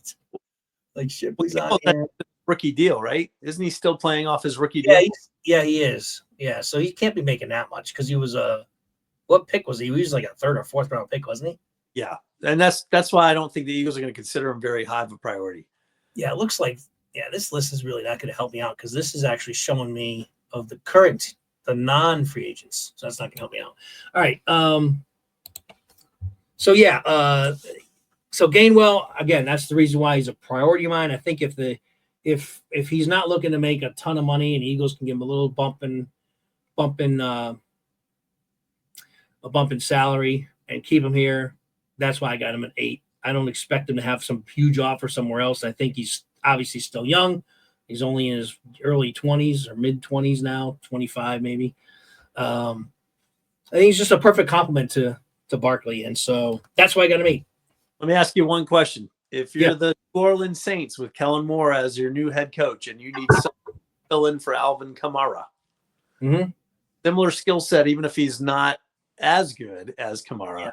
Shipley's on here. Rookie deal, right? Isn't he still playing off his rookie deal? Yeah, he is. Yeah, so he can't be making that much because he was what pick was he? He was like a 3rd or 4th round pick, wasn't he? Yeah, and that's why I don't think the Eagles are going to consider him very high of a priority. Yeah, it looks like this list is really not going to help me out because this is actually showing me of the non-free agents. So that's not going to help me out. All right. So Gainwell, again, that's the reason why he's a priority of mine. I think if he's not looking to make a ton of money and Eagles can give him a little bump in salary and keep him here, that's why I got him at 8. I don't expect him to have some huge offer somewhere else. I think he's obviously still young. He's only in his early 20s or mid 20s now, 25 maybe. I think he's just a perfect complement to Barkley, and so that's why I got him 8. Let me ask you one question. If you're the New Orleans Saints with Kellen Moore as your new head coach and you need someone to fill in for Alvin Kamara, similar skill set, even if he's not as good as Kamara,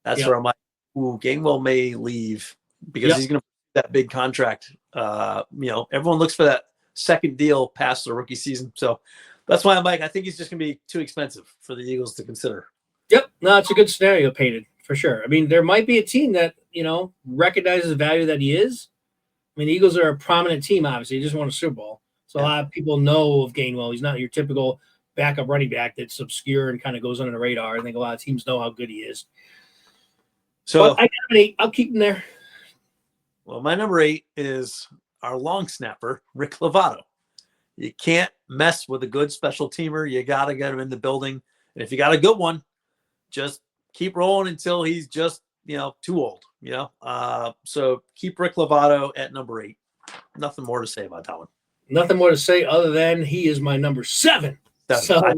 that's where I'm like, Gainwell may leave because he's going to put that big contract. Everyone looks for that second deal past the rookie season. So that's why I'm like, I think he's just going to be too expensive for the Eagles to consider. Yep. No, it's a good scenario painted for sure. I mean, there might be a team that, recognizes the value that he is. I mean, the Eagles are a prominent team, obviously. He just won a Super Bowl. So a lot of people know of Gainwell. He's not your typical backup running back that's obscure and kind of goes under the radar. I think a lot of teams know how good he is. So I got an 8. I'll keep him there. Well, my number 8 is our long snapper, Rick Lovato. You can't mess with a good special teamer. You got to get him in the building. And if you got a good one, just keep rolling until he's just, too old, So keep Rick Lovato at number 8. Nothing more to say about that one. Nothing more to say other than he is my number 7. So I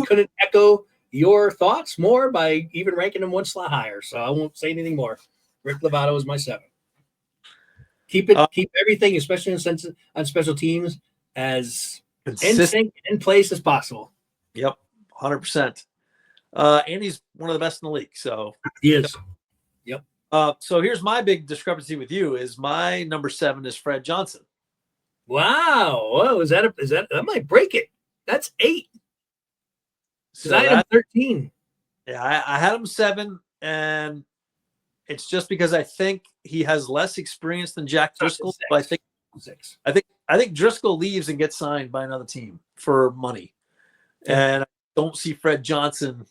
couldn't echo your thoughts more by even ranking him one slot higher. So I won't say anything more. Rick Lovato is my 7. Keep everything, especially on special teams, as in sync, in place as possible. Yep, 100%. And he's one of the best in the league. So he is. Yep. So here's my big discrepancy with you: is my number 7 is Fred Johnson. Wow. Whoa, is that that might break it? That's 8. So I had him 13. Yeah, I had him 7, and it's just because I think he has less experience than Jack Driscoll. But I think 6. I think Driscoll leaves and gets signed by another team for money, and I don't see Fred Johnson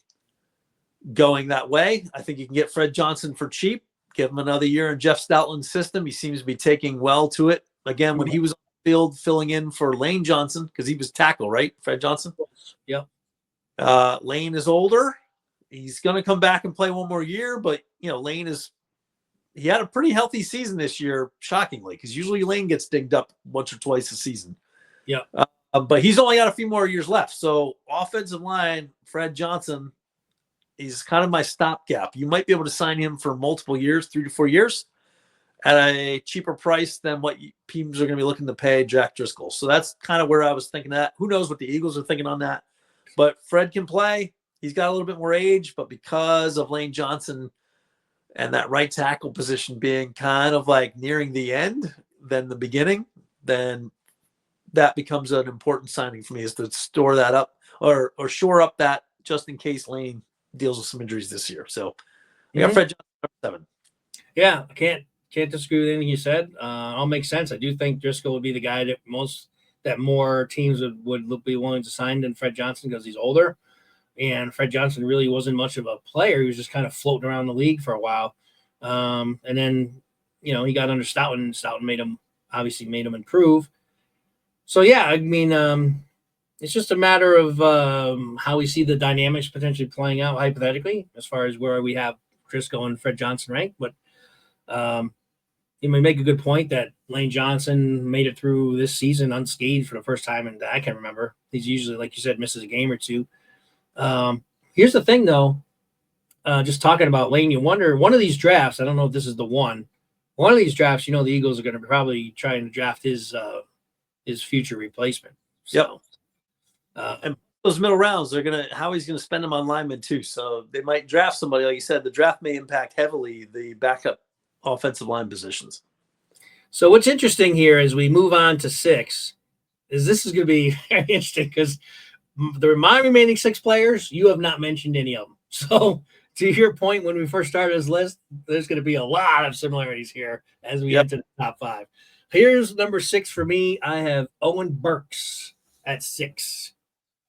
going that way. I think you can get Fred Johnson for cheap. Give him another year in Jeff Stoutland's system. He seems to be taking well to it. Again, when he was on the field filling in for Lane Johnson, because he was tackle, right? Fred Johnson? Yep. Lane is older. He's going to come back and play one more year, but, Lane he had a pretty healthy season this year, shockingly, because usually Lane gets dinged up once or twice a season. Yeah. But he's only got a few more years left. So offensive line, Fred Johnson, he's kind of my stopgap. You might be able to sign him for multiple years, 3 to 4 years, at a cheaper price than what teams are going to be looking to pay Jack Driscoll. So that's kind of where I was thinking that. Who knows what the Eagles are thinking on that? But Fred can play. He's got a little bit more age, but because of Lane Johnson and that right tackle position being kind of like nearing the end than the beginning, then that becomes an important signing for me, is to store that up or shore up that just in case Lane deals with some injuries this year. So I got Fred Johnson, 7. Yeah, I can't disagree with anything you said. All makes sense. I do think Driscoll would be the guy that more teams would be willing to sign than Fred Johnson, because he's older. And Fred Johnson really wasn't much of a player. He was just kind of floating around the league for a while. And then, he got under Stoughton, and Stoughton made him improve. So, yeah, I mean, it's just a matter of how we see the dynamics potentially playing out hypothetically, as far as where we have Driscoll and Fred Johnson ranked. But you may make a good point that Lane Johnson made it through this season unscathed for the first time, and I can remember. He's usually, like you said, misses a game or two. Here's the thing, though. Just talking about Lane, you wonder, one of these drafts, I don't know if this is the one of these drafts, the Eagles are going to be probably trying to draft his future replacement. So, yep. And those middle rounds, Howie's going to spend them on linemen too. So they might draft somebody. Like you said, the draft may impact heavily the backup offensive line positions. So what's interesting here as we move on to 6 is this is going to be very interesting, because my remaining 6 players, you have not mentioned any of them. So to your point, when we first started this list, there's going to be a lot of similarities here as we get to the top 5. Here's number 6 for me. I have Owen Burks at 6.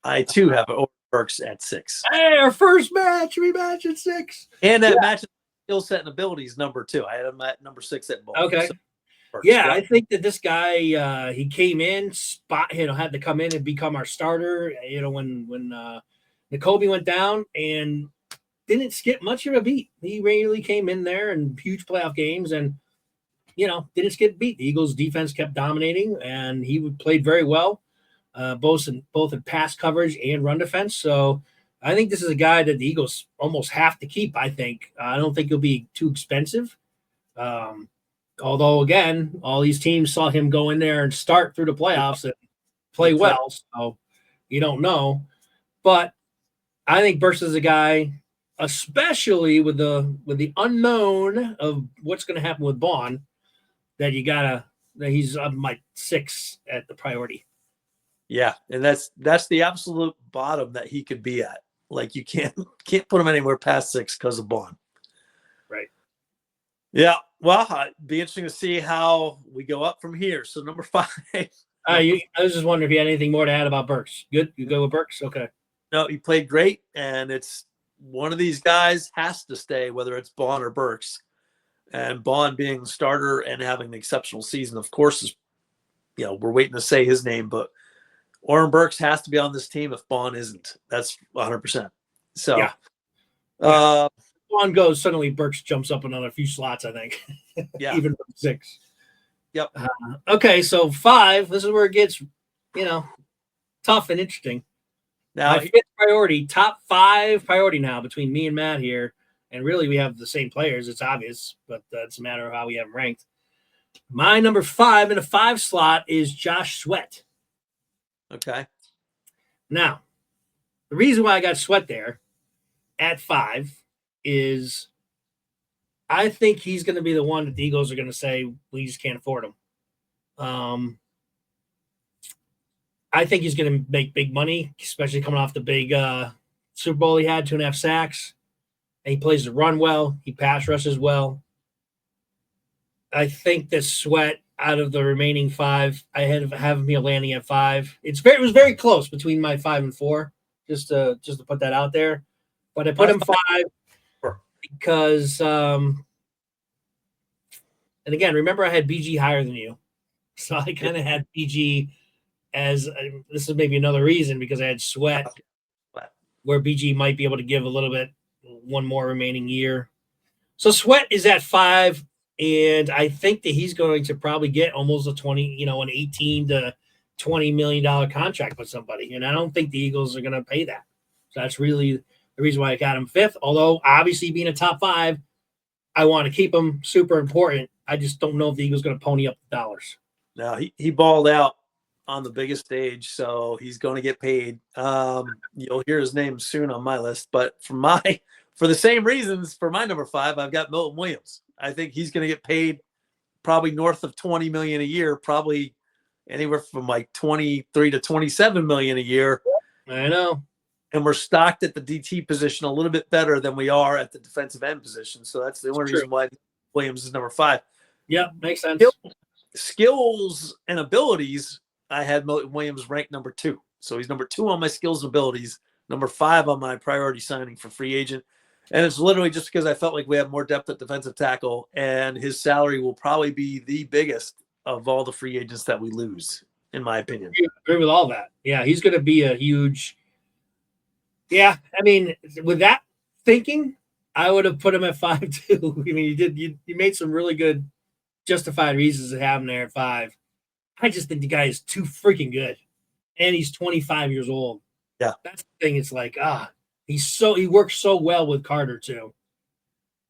I too have Owen Burks at 6. Hey, our first rematch at 6. And that matches skill set and abilities number 2. I had him at number 6 at both. Okay. So, Burks, yeah, I think that this guy, he came in, had to come in and become our starter. When N'Kobe went down, and didn't skip much of a beat. He really came in there in huge playoff games and, didn't skip beat. The Eagles defense kept dominating, and he played very well, both in pass coverage and run defense. So I think this is a guy that the Eagles almost have to keep, I think. I don't think he'll be too expensive. Although, again, all these teams saw him go in there and start through the playoffs and play well. So you don't know. But I think Burks is a guy, especially with the unknown of what's going to happen with Bond, that he's my 6 at the priority. Yeah, and that's the absolute bottom that he could be at. Like, you can't put him anywhere past 6 because of Bond. Right. Yeah. Well, it'd be interesting to see how we go up from here. So number 5. I was just wondering if you had anything more to add about Burks. Good. You go with Burks. Okay. No, he played great, and it's one of these guys has to stay, whether it's Bond or Burks. And Bond being the starter and having an exceptional season, of course, is, we're waiting to say his name, but Oren Burks has to be on this team if Bond isn't. That's 100%. So, yeah. Bond goes, suddenly Burks jumps up another few slots, I think. Yeah. Even from 6. Yep. Okay, so 5, this is where it gets, tough and interesting. Now, my 5th priority, top 5 priority now between me and Matt here, And really, we have the same players. It's obvious, but it's a matter of how we have them ranked. My number 5 in the 5 slot is Josh Sweat. Okay. Now, the reason why I got Sweat there at 5 is I think he's going to be the one that the Eagles are going to say, we just can't afford him. I think he's going to make big money, especially coming off the big Super Bowl he had, 2.5 sacks. And he plays the run well. He pass rushes well. I think the Sweat out of the remaining 5, I have me landing at 5. It was very close between my 5 and 4, just to put that out there. But I put him 5 because, and again, remember I had BG higher than you, so I kind of had BG as this is maybe another reason because I had Sweat, where BG might be able to give a little bit one more remaining year. So Sweat is at 5. And I think that he's going to probably get almost an 18 to $20 million contract with somebody. And I don't think the Eagles are going to pay that. So that's really the reason why I got him 5th. Although, obviously, being a top 5, I want to keep him super important. I just don't know if the Eagles are going to pony up the dollars. No, he balled out on the biggest stage, so he's going to get paid. You'll hear his name soon on my list. But for the same reasons, for my number 5, I've got Milton Williams. I think he's going to get paid probably north of $20 million a year, probably anywhere from like 23 to 27 million a year. I know. And we're stocked at the DT position a little bit better than we are at the defensive end position. So that's the only reason why Williams is number 5. Yeah, makes sense. Skills and abilities, I had Milton Williams ranked number 2. So he's number 2 on my skills and abilities, number 5 on my priority signing for free agent. And it's literally just because I felt like we have more depth at defensive tackle, and his salary will probably be the biggest of all the free agents that we lose, in my opinion. I agree with all that. Yeah, he's going to be a huge. Yeah, I mean, with that thinking, I would have put him at 5 too. I mean, you made some really good justified reasons to have him there at 5. I just think the guy is too freaking good, and he's 25 years old. Yeah, that's the thing. It's like he works so well with Carter too.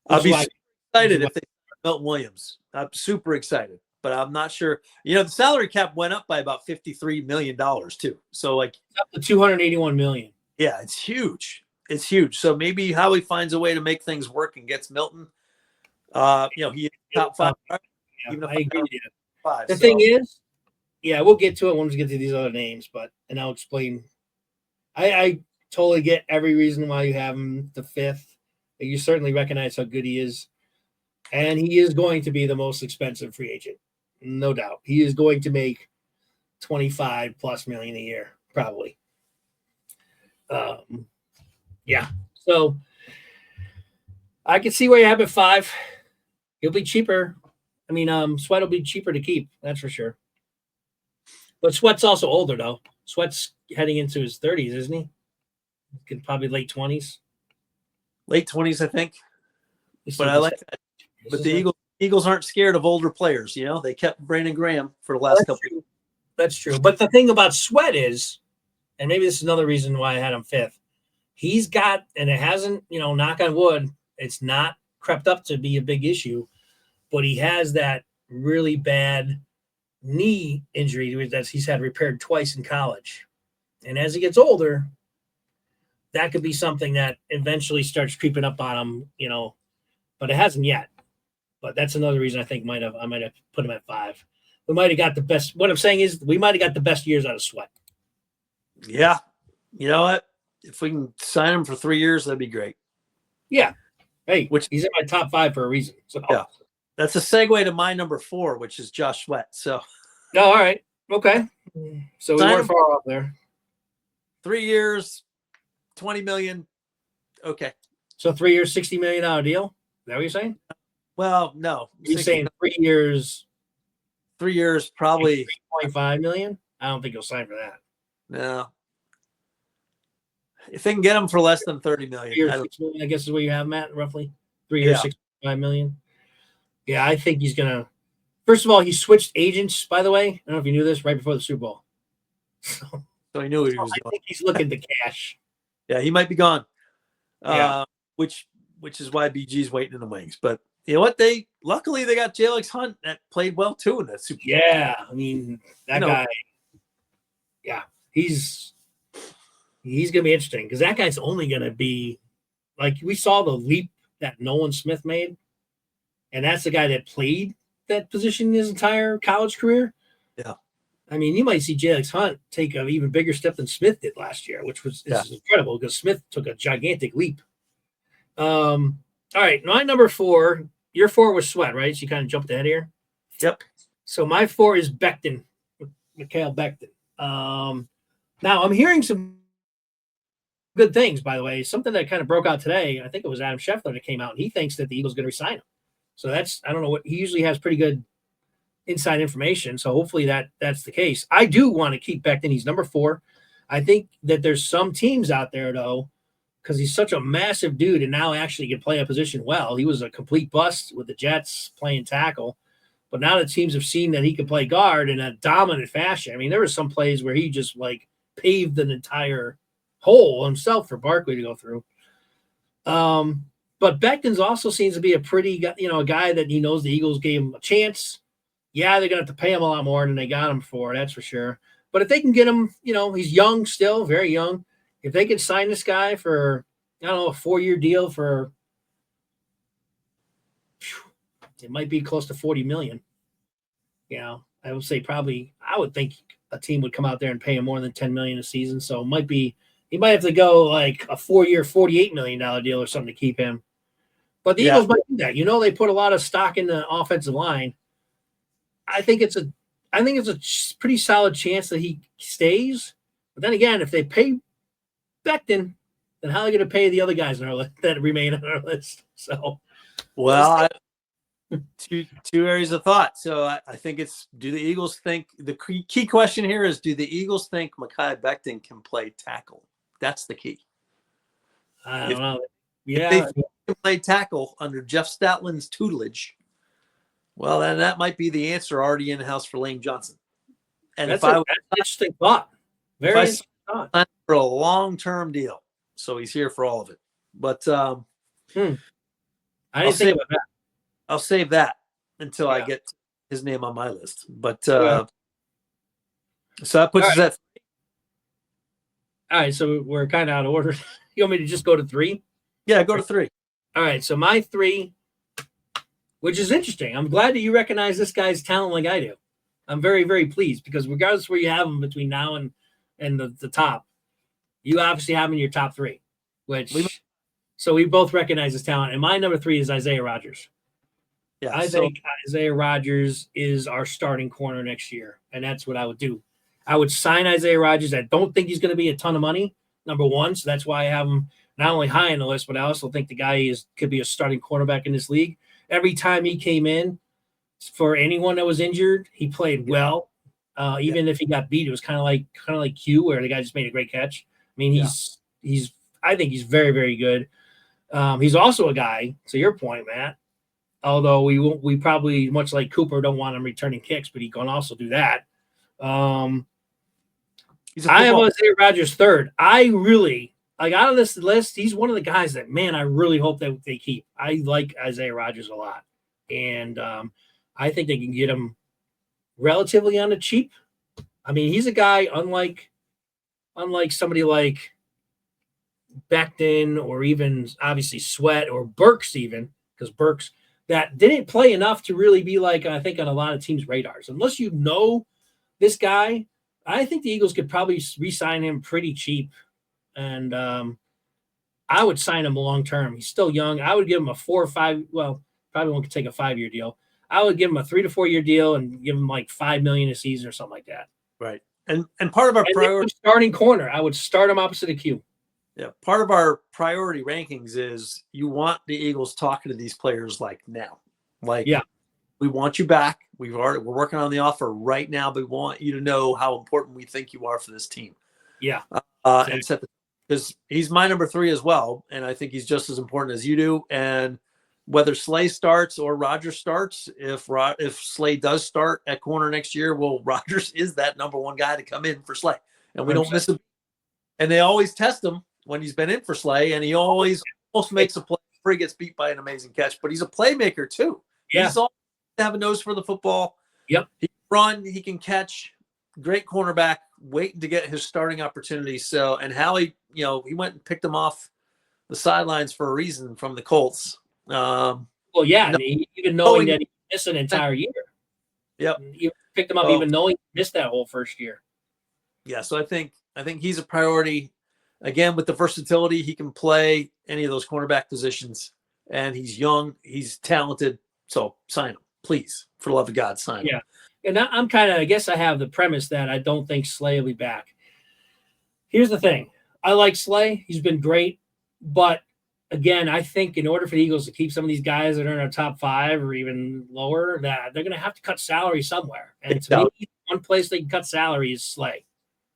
I'll be excited if they Milton Williams. I'm super excited, but I'm not sure. The salary cap went up by about $53 million too. So like up to $281 million. Yeah, it's huge. It's huge. So maybe Howie finds a way to make things work and gets Milton. He top 5. Yeah, I agree with you. 5. The thing is, we'll get to it once we get to these other names, and I'll explain. I totally get every reason why you have him the 5th. You certainly recognize how good he is. And he is going to be the most expensive free agent. No doubt. He is going to make 25 plus million a year, probably. So I can see where you have it 5. He'll be cheaper. I mean, Sweat will be cheaper to keep. That's for sure. But Sweat's also older, though. Sweat's heading into his 30s, isn't he? Probably late 20s. Late 20s, I think. But I like that. But the Eagles aren't scared of older players. They kept Brandon Graham for the last couple of years. That's true. But the thing about Sweat is, and maybe this is another reason why I had him 5th, he's got, and it hasn't, knock on wood, it's not crept up to be a big issue, but he has that really bad knee injury that he's had repaired twice in college. And as he gets older, that could be something that eventually starts creeping up on him, but it hasn't yet. But that's another reason I think I might have put him at 5. We might have got the best. What I'm saying is we might have got the best years out of Sweat. Yeah. You know what? If we can sign him for 3 years, that'd be great. Yeah. Hey, he's in my top 5 for a reason. So. Yeah. That's a segue to my number 4, which is Josh Sweat. So. Oh, all right. Okay. So we weren't far off there. 3 years, $20 million. Okay. So 3 years, $60 million deal. Is that what you're saying? Well, no. You're saying 3 years. 3 years, probably $3.5 million. I don't think you'll sign for that. No. If they can get him for less than $30 million, I guess is what you have, Matt, roughly. 3 years, $65 million. Yeah, I think he's going to. First of all, he switched agents, by the way. I don't know if you knew this, right before the Super Bowl. So he knew what he was doing. I think he's looking to cash. Yeah, he might be gone. Yeah. Which which is why BG's waiting in the wings. But you know what? Luckily they got Alex Hunt that played well too in that Super Bowl. Yeah, I mean that guy. Yeah, he's gonna be interesting because that guy's only gonna be like we saw the leap that Nolan Smith made, and that's the guy that played that position his entire college career. Yeah. I mean, you might see Alex Hunt take an even bigger step than Smith did last year, which is incredible because Smith took a gigantic leap. All right, my number 4. Your 4 was Sweat, right? So you kind of jumped ahead here. Yep. So my 4 is Becton, Mikhail Becton. Now I'm hearing some good things, by the way. Something that kind of broke out today. I think it was Adam Schefter that came out, and he thinks that the Eagles are going to resign him. So I don't know what he usually has pretty good inside information. So hopefully that's the case. I do want to keep Becton. He's number 4. I think that there's some teams out there though, because he's such a massive dude and now actually can play a position well. He was a complete bust with the Jets playing tackle, but now the teams have seen that he can play guard in a dominant fashion. I mean, there were some plays where he just like paved an entire hole himself for Barkley to go through. But Becton's also seems to be a pretty, a guy that he knows the Eagles gave him a chance. Yeah, they're going to have to pay him a lot more than they got him for, that's for sure. But if they can get him, he's young still, very young. If they can sign this guy for, I don't know, a 4-year deal for, it might be close to $40 million. I would say I would think a team would come out there and pay him more than $10 million a season. So he might have to go like a 4-year, $48 million deal or something to keep him. But the Eagles might do that. They put a lot of stock in the offensive line. I think it's a pretty solid chance that he stays. But then again, if they pay Becton, then how are they going to pay the other guys on our list that remain on our list? So, two areas of thought. So I think do the Eagles think the key question here is, do the Eagles think Mekhi Becton can play tackle? That's the key. I don't know. Yeah, if they can play tackle under Jeff Statlin's tutelage, well, then that might be the answer already in house for Lane Johnson. And that's an interesting thought. Very interesting thought. For a long-term deal, so he's here for all of it. But I didn't think about that. I'll save that until I get his name on my list. But so that puts us at 3. All right, so we're kind of out of order. You want me to just go to 3? Yeah, go to 3. All right, so my 3, which is interesting. I'm glad that you recognize this guy's talent like I do. I'm very, very pleased because regardless of where you have him between now and the top, you obviously have him in your top 3, so we both recognize his talent. And my number 3 is Isaiah Rodgers. Yeah, I think Isaiah Rodgers is our starting corner next year, and that's what I would do. I would sign Isaiah Rodgers. I don't think he's going to be a ton of money, number 1, so that's why I have him not only high on the list, but I also think the guy could be a starting cornerback in this league. Every time he came in, for anyone that was injured, he played well. Even if he got beat, it was kind of like Q, where the guy just made a great catch. I mean, I think he's very, very good. He's also a guy, to your point, Matt. Although we probably, much like Cooper, don't want him returning kicks, but he can also do that. I have Isaiah Rodgers 3rd. I really out of this list, he's one of the guys that, man, I really hope that they keep. I like Isaiah Rodgers a lot, and I think they can get him relatively on the cheap. I mean, he's a guy unlike somebody like Becton or even obviously Sweat or Burks, even because Burks that didn't play enough to really be I think on a lot of teams' radars. Unless you know this guy, I think the Eagles could probably re-sign him pretty cheap. And I would sign him long term. He's still young. I would give him a 4 or 5. Well, probably won't take a 5-year deal. I would give him a 3 to 4 year deal and give him like $5 million a season or something like that. Right. And part of our priority starting corner, I would start him opposite of Q. Yeah. Part of our priority rankings is you want the Eagles talking to these players now. We want you back. We're working on the offer right now, but we want you to know how important we think you are for this team. Yeah. Exactly. And because he's my number 3 as well, and I think he's just as important as you do. And whether Slay starts or Rodgers starts, if Slay does start at corner next year, well, Rodgers is that number 1 guy to come in for Slay, and we don't miss him. And they always test him when he's been in for Slay, and he always almost makes a play before he gets beat by an amazing catch, but he's a playmaker too. Yeah. He's all have a nose for the football. Yep. He can run, he can catch. Great cornerback, waiting to get his starting opportunity. So, and Howie, he went and picked him off the sidelines for a reason from the Colts. Well, yeah, and even knowing that he missed an entire year. Yep. You picked him up even knowing he missed that whole first year. Yeah, so I think he's a priority. Again, with the versatility, he can play any of those cornerback positions, and he's young, he's talented. So sign him, please, for the love of God, sign him. Yeah, and I'm I guess I have the premise that I don't think Slay will be back. Here's the thing: I like Slay; he's been great, but again, I think in order for the Eagles to keep some of these guys that are in our top 5 or even lower, that they're going to have to cut salary somewhere. And to me, one place they can cut salary is Slay.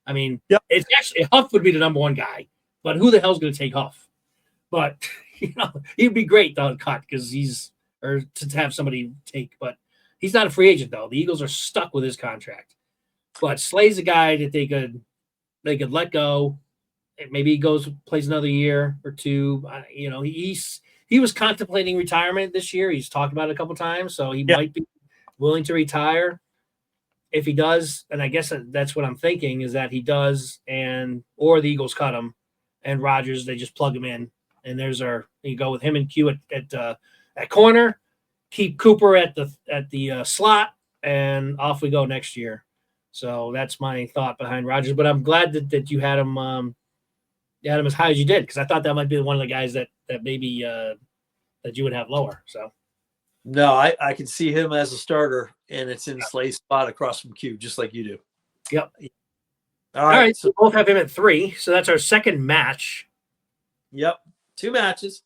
I mean, It's actually Huff would be the number 1 guy, but who the hell's going to take Huff? But he'd be great to cut because to have somebody take. But he's not a free agent though. The Eagles are stuck with his contract. But Slay's a guy that they could let go. Maybe he plays another year or 2. He was contemplating retirement this year. He's talked about it a couple times, so he might be willing to retire. If he does, and I guess that's what I'm thinking is that he does, or the Eagles cut him, and Rodgers they just plug him in, and you go with him and Q at corner, keep Cooper at the slot, and off we go next year. So that's my thought behind Rodgers. But I'm glad that you had him. You had him as high as you did because I thought that might be one of the guys that maybe that you would have lower. So. No, I can see him as a starter, and it's in Slay's spot across from Q, just like you do. Yep. All right. So we both have him at 3. So that's our second match. Yep. 2 matches.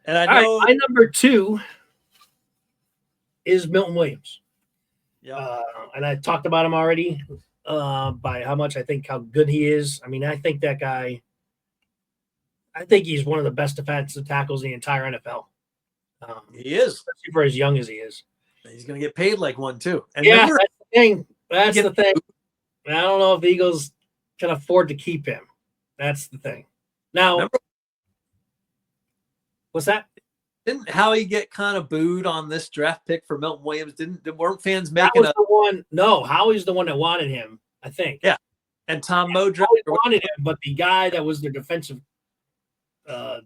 And I know my number 2 is Milton Williams. Yeah. And I talked about him already by how good he is. I mean, I think that guy. I think he's one of the best defensive tackles in the entire NFL. He is, especially for as young as he is. He's going to get paid like one too. And that's the thing. That's the thing. I don't know if the Eagles can afford to keep him. That's the thing. Now, what's that? Didn't Howie get kind of booed on this draft pick for Milton Williams? Weren't fans making the one? No, Howie's the one that wanted him. I think. Yeah, and Tom Modric wanted him, but the guy that was their defensive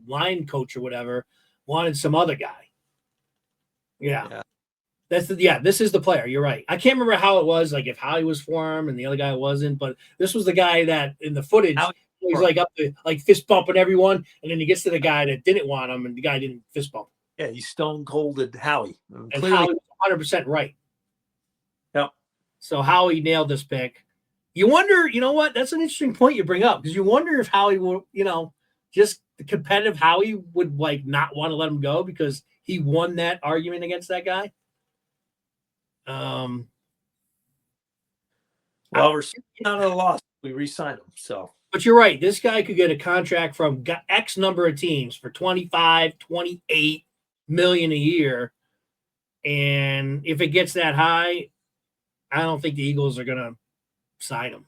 line coach or whatever wanted some other guy. Yeah. This is the player. You're right. I can't remember how it was, like if Howie was for him and the other guy wasn't, but this was the guy that in the footage he's like up to like fist bumping everyone, and then he gets to the guy that didn't want him, and the guy didn't fist bump. Yeah, he stone colded Howie. And Howie was 100% right. Yep. So Howie nailed this pick. You wonder, you know what? That's an interesting point you bring up because you wonder if Howie will, just the competitive Howie would like not want to let him go because he won that argument against that guy. Well, we're not at a loss. We re-signed him. So, but you're right. This guy could get a contract from X number of teams for 25, 28 million a year. And if it gets that high, I don't think the Eagles are going to sign him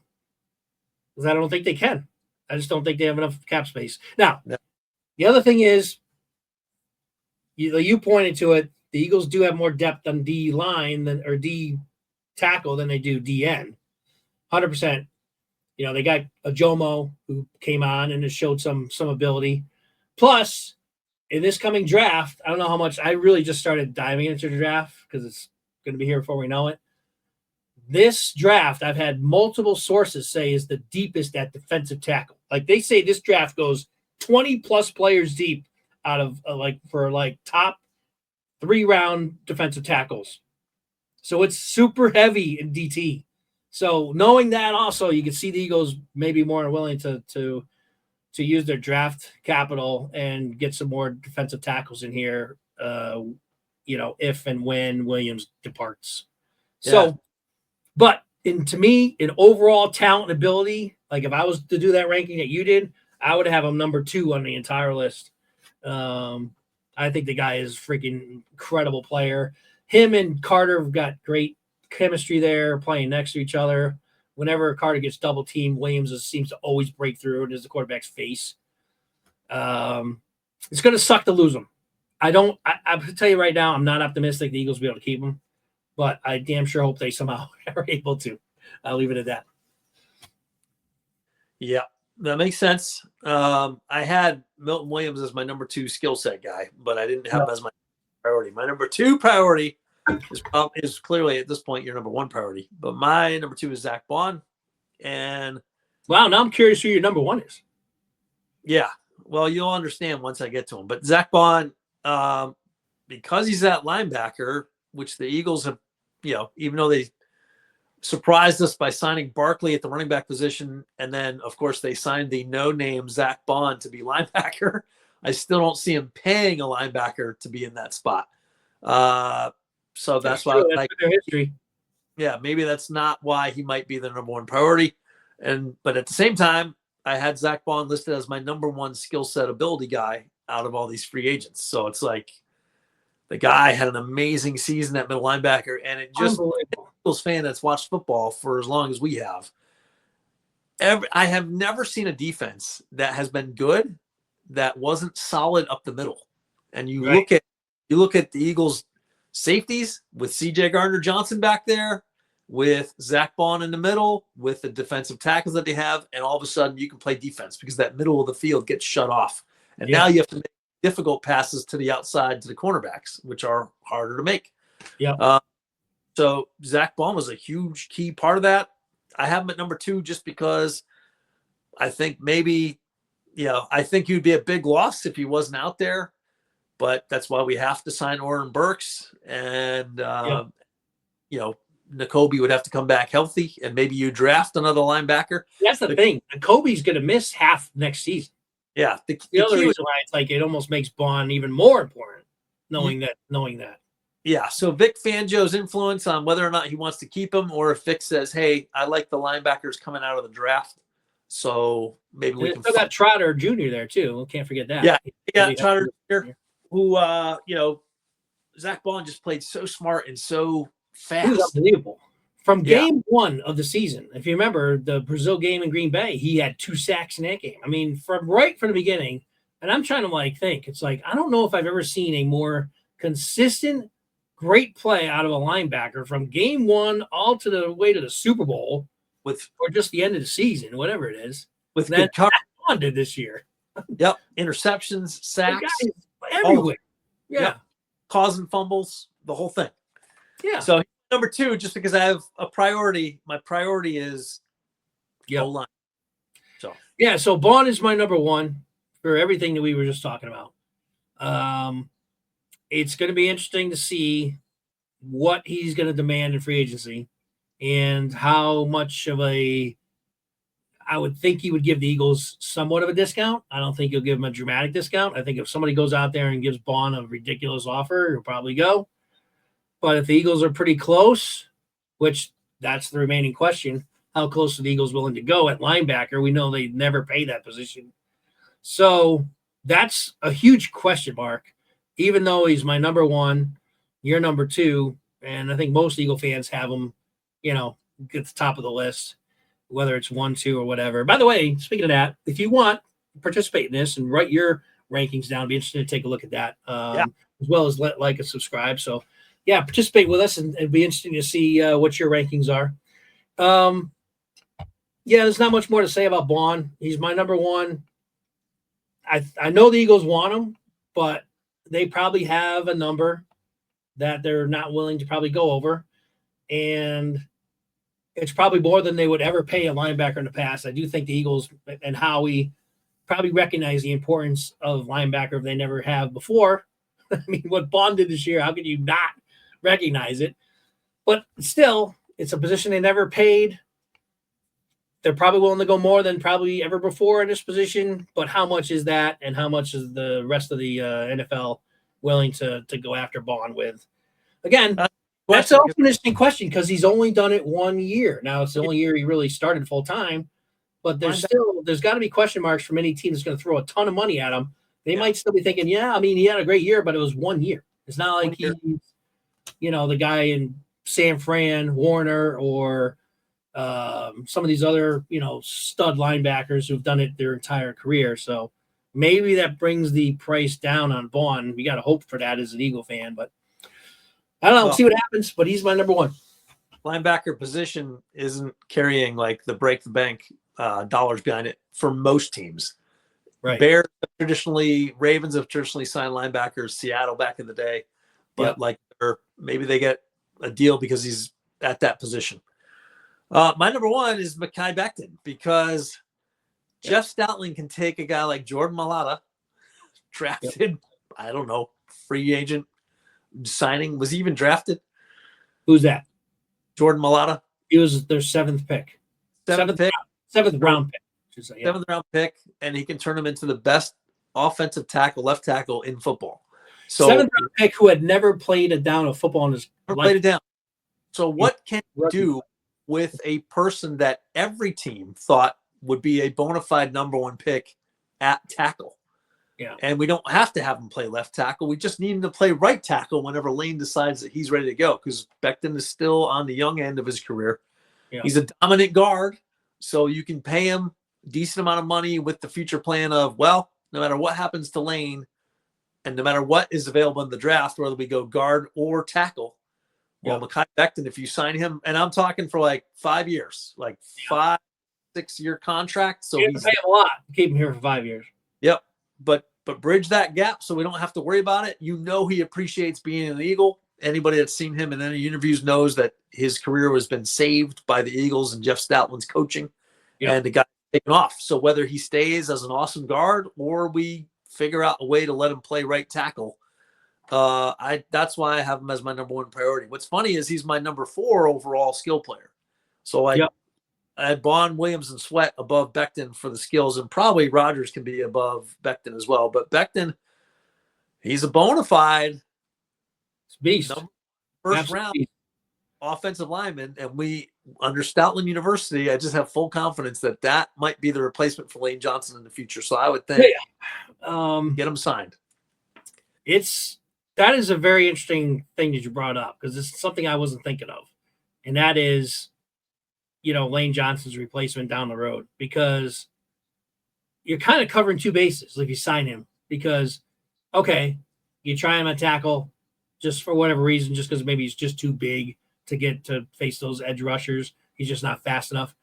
because I don't think they can. I just don't think they have enough cap space. Now, The other thing is, you pointed to it, the Eagles do have more depth on D line or D tackle than they do DN. 100%. They got a Jomo who came on and has showed some ability. Plus, in this coming draft, I don't know how much, I really just started diving into the draft because it's going to be here before we know it. This draft, I've had multiple sources say is the deepest at defensive tackle. Like they say this draft goes 20 plus players deep out of for top 3-round defensive tackles. So it's super heavy in DT. So knowing that also, you can see the Eagles maybe more willing to use their draft capital and get some more defensive tackles in here, if and when Williams departs. Yeah. So, but to me, in overall talent and ability, like if I was to do that ranking that you did, I would have him number 2 on the entire list. I think the guy is freaking incredible player. Him and Carter have got great chemistry there, playing next to each other. Whenever Carter gets double teamed, Williams seems to always break through it as the quarterback's face. It's going to suck to lose him. I'll tell you right now, I'm not optimistic the Eagles will be able to keep him, but I damn sure hope they somehow are able to. I'll leave it at that. Yeah, that makes sense. I had Milton Williams as my number 2 skill set guy, but I didn't have him as my priority. My number 2 priority is clearly at this point your number 1 priority, but my number 2 is Zach Bond. And wow, now I'm curious who your number 1 is. Yeah, well, you'll understand once I get to him. But Zach Bond, because he's that linebacker, which the Eagles have, even though they surprised us by signing Barkley at the running back position, and then of course they signed the no-name Zach Bond to be linebacker, I still don't see him paying a linebacker to be in that spot. So that's why that's their history. Yeah, maybe that's not why he might be the number 1 priority. But at the same time, I had Zach Bond listed as my number 1 skill set ability guy out of all these free agents. So it's like the guy had an amazing season at middle linebacker, and it just Eagles fan that's watched football for as long as we have. I have never seen a defense that has been good that wasn't solid up the middle. And you look at the Eagles safeties with C.J. Gardner-Johnson back there, with Zach Bond in the middle, with the defensive tackles that they have, and all of a sudden you can play defense because that middle of the field gets shut off. And now you have to make difficult passes to the outside to the cornerbacks, which are harder to make. Yeah. So Zach Bond was a huge key part of that. I have him at number 2 just because I think maybe, I think he'd be a big loss if he wasn't out there. But that's why we have to sign Oren Burks. And, Nakobe would have to come back healthy, and maybe you draft another linebacker. That's the thing. Nakobe's going to miss half next season. Yeah. The other reason why it's like it almost makes Bond even more important, knowing that. Yeah. So Vic Fangio's influence on whether or not he wants to keep him, or if Vic says, "Hey, I like the linebackers coming out of the draft, so maybe we can." Still got Trotter Jr. there too. We can't forget that. Yeah, Trotter Jr. Who, Zach Bond just played so smart and so fast. He was unbelievable. From game 1 of the season, if you remember the Brazil game in Green Bay, he had 2 sacks in that game. I mean, from the beginning, and I'm trying to think. It's like I don't know if I've ever seen a more consistent, great play out of a linebacker from game 1 all to the way to the Super Bowl, or just the end of the season, whatever it is. With good coverage. Bond did this year. Yep, interceptions, sacks, everywhere. Yeah, causing fumbles, the whole thing. Yeah. So number 2, just because I have a priority, my priority is O-line. So Bond is my number 1 for everything that we were just talking about. It's going to be interesting to see what he's going to demand in free agency and how much of I would think he would give the Eagles somewhat of a discount. I don't think he'll give them a dramatic discount. I think if somebody goes out there and gives Bond a ridiculous offer, he'll probably go. But if the Eagles are pretty close, which that's the remaining question, how close are the Eagles willing to go at linebacker? We know they never pay that position. So that's a huge question mark, even though he's my number 1, you're number 2, and I think most Eagle fans have him, at the top of the list, whether it's 1, 2, or whatever. By the way, speaking of that, if you want, participate in this and write your rankings down. It'd be interesting to take a look at that, as well as like and subscribe. So, participate with us, and it'd be interesting to see what your rankings are. There's not much more to say about Bond. He's my number 1. I know the Eagles want him, but they probably have a number that they're not willing to probably go over. And it's probably more than they would ever pay a linebacker in the past. I do think the Eagles and Howie probably recognize the importance of linebacker if they never have before. I mean, what Bond did this year, how could you not recognize it? But still, it's a position they never paid. They're probably willing to go more than probably ever before in this position. But how much is that, and how much is the rest of the NFL willing to go after Bond with? Again, that's an interesting question because he's only done it 1 year. Now, it's the only year he really started full time. But there's got to be question marks from any team that's going to throw a ton of money at him. They might still be thinking, he had a great year, but it was 1 year. It's not like he's, the guy in San Fran, Warner, or some of these other, stud linebackers who've done it their entire career. So maybe that brings the price down on Vaughn. We got to hope for that as an Eagle fan, but I don't know. We'll see what happens, but he's my number one. Linebacker position isn't carrying like the break the bank dollars behind it for most teams. Right. Bears Ravens have traditionally signed linebackers, Seattle back in the day, but maybe they get a deal because he's at that position. My number one is Mekhi Becton because Geoff Stoutland can take a guy like Jordan Mailata, drafted, I don't know, free agent signing. Was he even drafted? Who's that? Jordan Mailata. He was their seventh pick. Seventh round pick. Seventh round pick, and he can turn him into the best offensive tackle, left tackle in football. So seventh round pick who had never played a down of football in his life. Played it down. So what can you do with a person that every team thought would be a bona fide number one pick at tackle? Yeah. And we don't have to have him play left tackle. We just need him to play right tackle whenever Lane decides that he's ready to go, because Becton is still on the young end of his career. Yeah. He's a dominant guard, so you can pay him a decent amount of money with the future plan of, well, no matter what happens to Lane and no matter what is available in the draft, whether we go guard or tackle, well, Mekhi Becton, if you sign him, and I'm talking for like 5 years, like 5-6 year contract. So you pay him a lot. Keep him here for 5 years. Yep. But bridge that gap so we don't have to worry about it. You know, he appreciates being an Eagle. Anybody that's seen him in any interviews knows that his career has been saved by the Eagles and Geoff Stoutland's coaching, and the guy taken off. So whether he stays as an awesome guard or we figure out a way to let him play right tackle, that's why I have him as my number one priority. What's funny is he's my number 4 overall skill player. So I had Bond, Williams, and Sweat above Becton for the skills, and probably Rodgers can be above Becton as well. But Becton, he's a bona fide beast, first round offensive lineman, and we under Stoutland University, I just have full confidence that might be the replacement for Lane Johnson in the future. So I would think get him signed. That is a very interesting thing that you brought up, because it's something I wasn't thinking of, and that is, Lane Johnson's replacement down the road, because you're kind of covering two bases if you sign him, because, you try him at tackle just for whatever reason, just because maybe he's just too big to get to face those edge rushers. He's just not fast enough.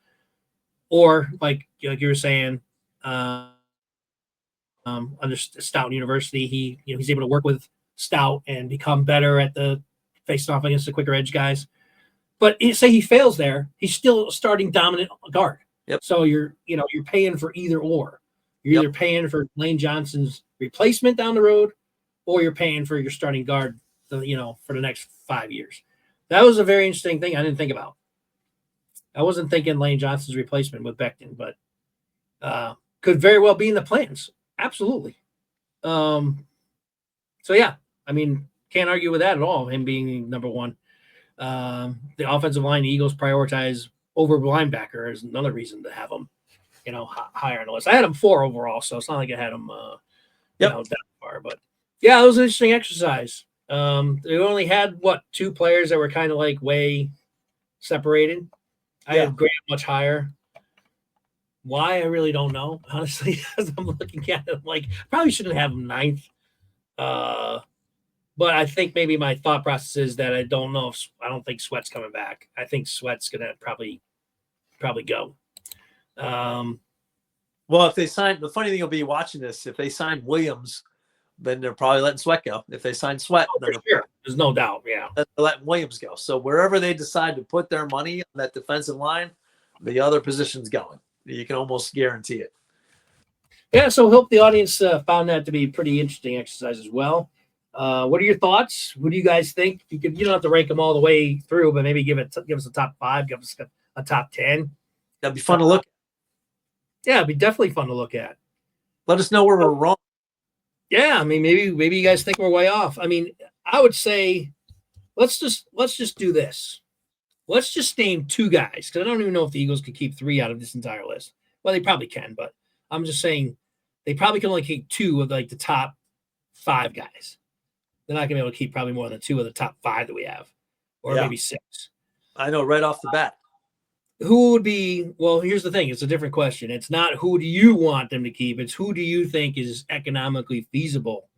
Or like you were saying, under Stout University, he's able to work with Stout and become better at the facing off against the quicker edge guys. But say he fails there, he's still a starting dominant guard. Yep. So you're paying for either or. You're either paying for Lane Johnson's replacement down the road, or you're paying for your starting guard, for the next 5 years. That was a very interesting thing I didn't think about. I wasn't thinking Lane Johnson's replacement with Becton, but could very well be in the plans. Absolutely. So yeah, I mean, can't argue with that at all. Him being number one. The offensive line, the Eagles prioritize over linebacker is another reason to have them, higher on the list. I had them 4 overall, so it's not like I had them, that far. But yeah, it was an interesting exercise. They only had 2 players that were kind of like way separated. I had Grant much higher. Why, I really don't know, honestly, as I'm looking at it. Like, probably shouldn't have him 9th. But I think maybe my thought process is that I don't think Sweat's coming back. I think Sweat's gonna probably go. Well, if they sign, the funny thing will be watching this, if they sign Williams, then they're probably letting Sweat go. If they sign Sweat, then sure. There's no doubt. Yeah. They're letting Williams go. So wherever they decide to put their money on that defensive line, the other position's going. You can almost guarantee it. Yeah. So hope the audience found that to be a pretty interesting exercise as well. What are your thoughts? What do you guys think? You don't have to rank them all the way through, but maybe give us a top 5, give us a top 10. That'd be fun to look at. Yeah, it'd be definitely fun to look at. Let us know where we're wrong. Yeah, I mean, maybe you guys think we're way off. I mean, I would say let's just do this. Let's just name 2 guys, because I don't even know if the Eagles could keep 3 out of this entire list. Well, they probably can, but I'm just saying they probably can only keep 2 of like the top 5 guys. They're not going to be able to keep probably more than 2 of the top 5 that we have, or maybe 6. I know right off the bat. who would be, well, here's the thing. It's a different question. It's not who do you want them to keep. It's who do you think is economically feasible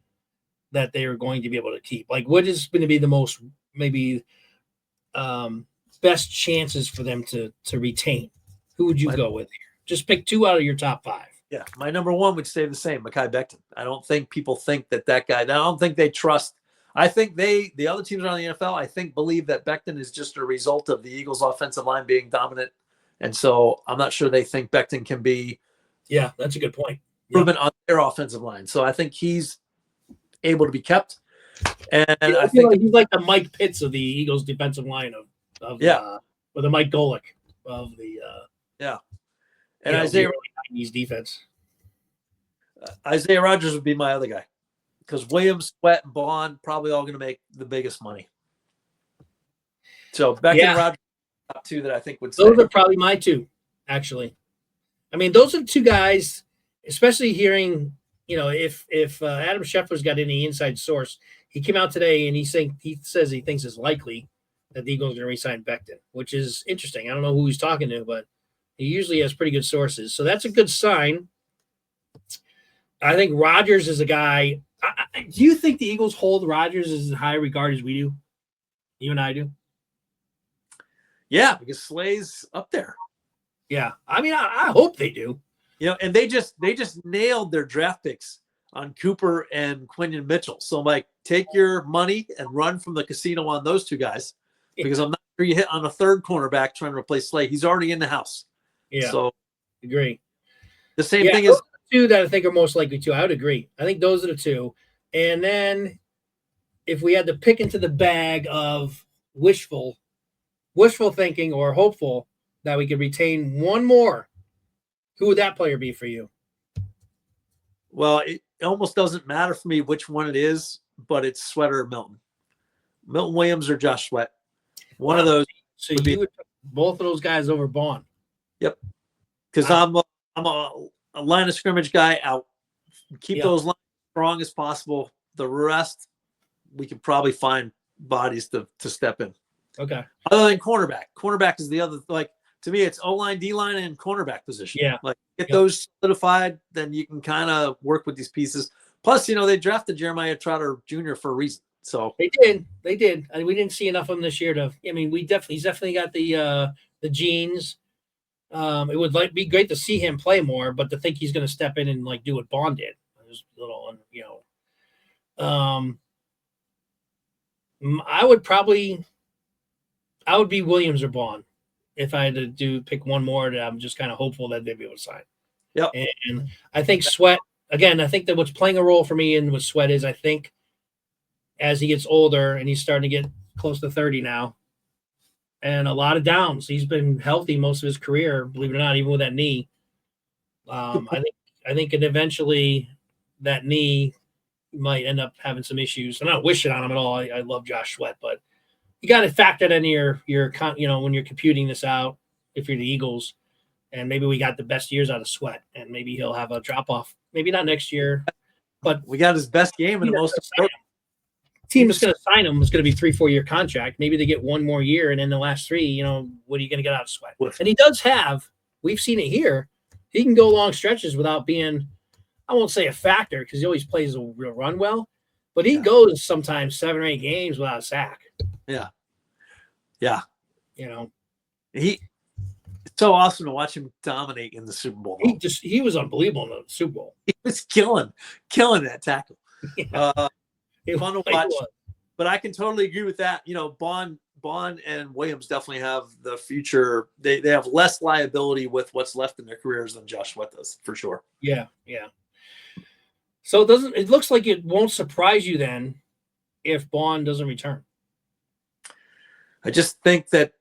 that they are going to be able to keep? Like, what is going to be the most, maybe, best chances for them to retain? Who would you go with here? Just pick 2 out of your top 5. Yeah, my number 1 would stay the same, Mekhi Becton. I don't think people think that guy. I don't think they trust. I think the other teams around the NFL, I think, believe that Becton is just a result of the Eagles' offensive line being dominant, and so I'm not sure they think Becton can be. Yeah, that's a good point. Improvement on their offensive line, so I think he's able to be kept. And I think he's like the Mike Pitts of the Eagles' defensive line or the Mike Golick of the and Isaiah early 90s defense. Isaiah Rodgers would be my other guy because Williams, Sweat, and Bond probably all going to make the biggest money. So Becton and Rodgers, top 2 that I think would stay. Those are probably my 2, actually. I mean, those are 2 guys, especially hearing, if Adam Schefter's got any inside source, he came out today and he says he thinks it's likely that the Eagles are going to re-sign Becton, which is interesting. I don't know who he's talking to, but he usually has pretty good sources. So that's a good sign. I think Rodgers is a guy. Do you think the Eagles hold Rodgers as high regard as we do? You and I do? Yeah, because Slay's up there. Yeah. I mean, I hope they do. And they just nailed their draft picks on Cooper and Quinyon Mitchell. So I'm like, take your money and run from the casino on those 2 guys because I'm not sure you hit on a third cornerback trying to replace Slay. He's already in the house. Yeah. So agree. The same thing is 2 that I think are most likely to. I would agree. I think those are the 2. And then if we had to pick into the bag of wishful thinking or hopeful that we could retain one more, who would that player be for you? Well, it almost doesn't matter for me which one it is, but it's Sweat or Milton. Milton Williams or Josh Sweat. One of those. So you would put both of those guys over Bond. Yep. Because I'm a line of scrimmage guy out. Keep those lines strong as possible. The rest, we can probably find bodies to step in. Okay. Other than cornerback. Cornerback is the other, like, to me, it's O-line, D-line, and cornerback position. Yeah. Like, get those solidified, then you can kind of work with these pieces. Plus, they drafted Jeremiah Trotter Jr. for a reason. So they did. I mean, we didn't see enough of him this year he's definitely got the genes. It would be great to see him play more, but to think he's going to step in and do what Bond did, it was a little, I would be Williams or Bond if I had to pick one more that I'm just kind of hopeful that they'd be able to sign. Yep. And I think Sweat, again, I think that what's playing a role for me in with Sweat is I think as he gets older and he's starting to get close to 30 now, and a lot of downs. He's been healthy most of his career, believe it or not, even with that knee. I think and eventually that knee might end up having some issues. I'm not wishing on him at all. I love Josh Sweat, but you got to factor that in your when you're computing this out, if you're the Eagles, and maybe we got the best years out of Sweat, and maybe he'll have a drop off. Maybe not next year, but we got his best game and the most important team is going to sign him. It's going to be 3-4 year contract. Maybe they get one more year, and then the last 3, what are you going to get out of Sweat? And he does have. We've seen it here. He can go long stretches without being, I won't say a factor because he always plays a real run well, but he goes sometimes 7 or 8 games without a sack. Yeah. It's so awesome to watch him dominate in the Super Bowl. He was unbelievable in the Super Bowl. He was killing that tackle. Fun to watch. But I can totally agree with that. Bond and Williams definitely have the future. They have less liability with what's left in their careers than Josh Sweat does, for sure. Yeah. So it looks like it won't surprise you then if Bond doesn't return. I just think that,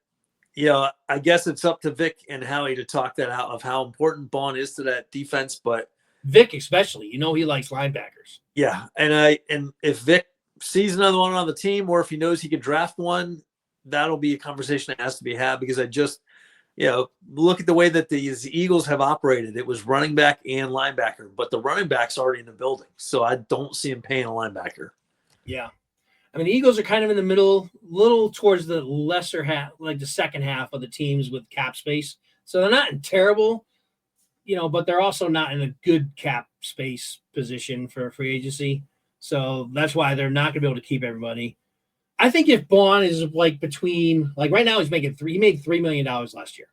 I guess it's up to Vic and Howie to talk that out of how important Bond is to that defense. But Vic especially, he likes linebackers. Yeah, and if Vic sees another one on the team, or if he knows he could draft one, that'll be a conversation that has to be had. Because I just, look at the way that these Eagles have operated. It was running back and linebacker, but the running back's already in the building, so I don't see him paying a linebacker. Yeah, I mean, the Eagles are kind of in the middle, little towards the lesser half, like the second half of the teams with cap space. So they're not in terrible, but they're also not in a good cap space position for free agency. So that's why they're not going to be able to keep everybody. I think if Bond is like between, like right now, he made $3 million last year.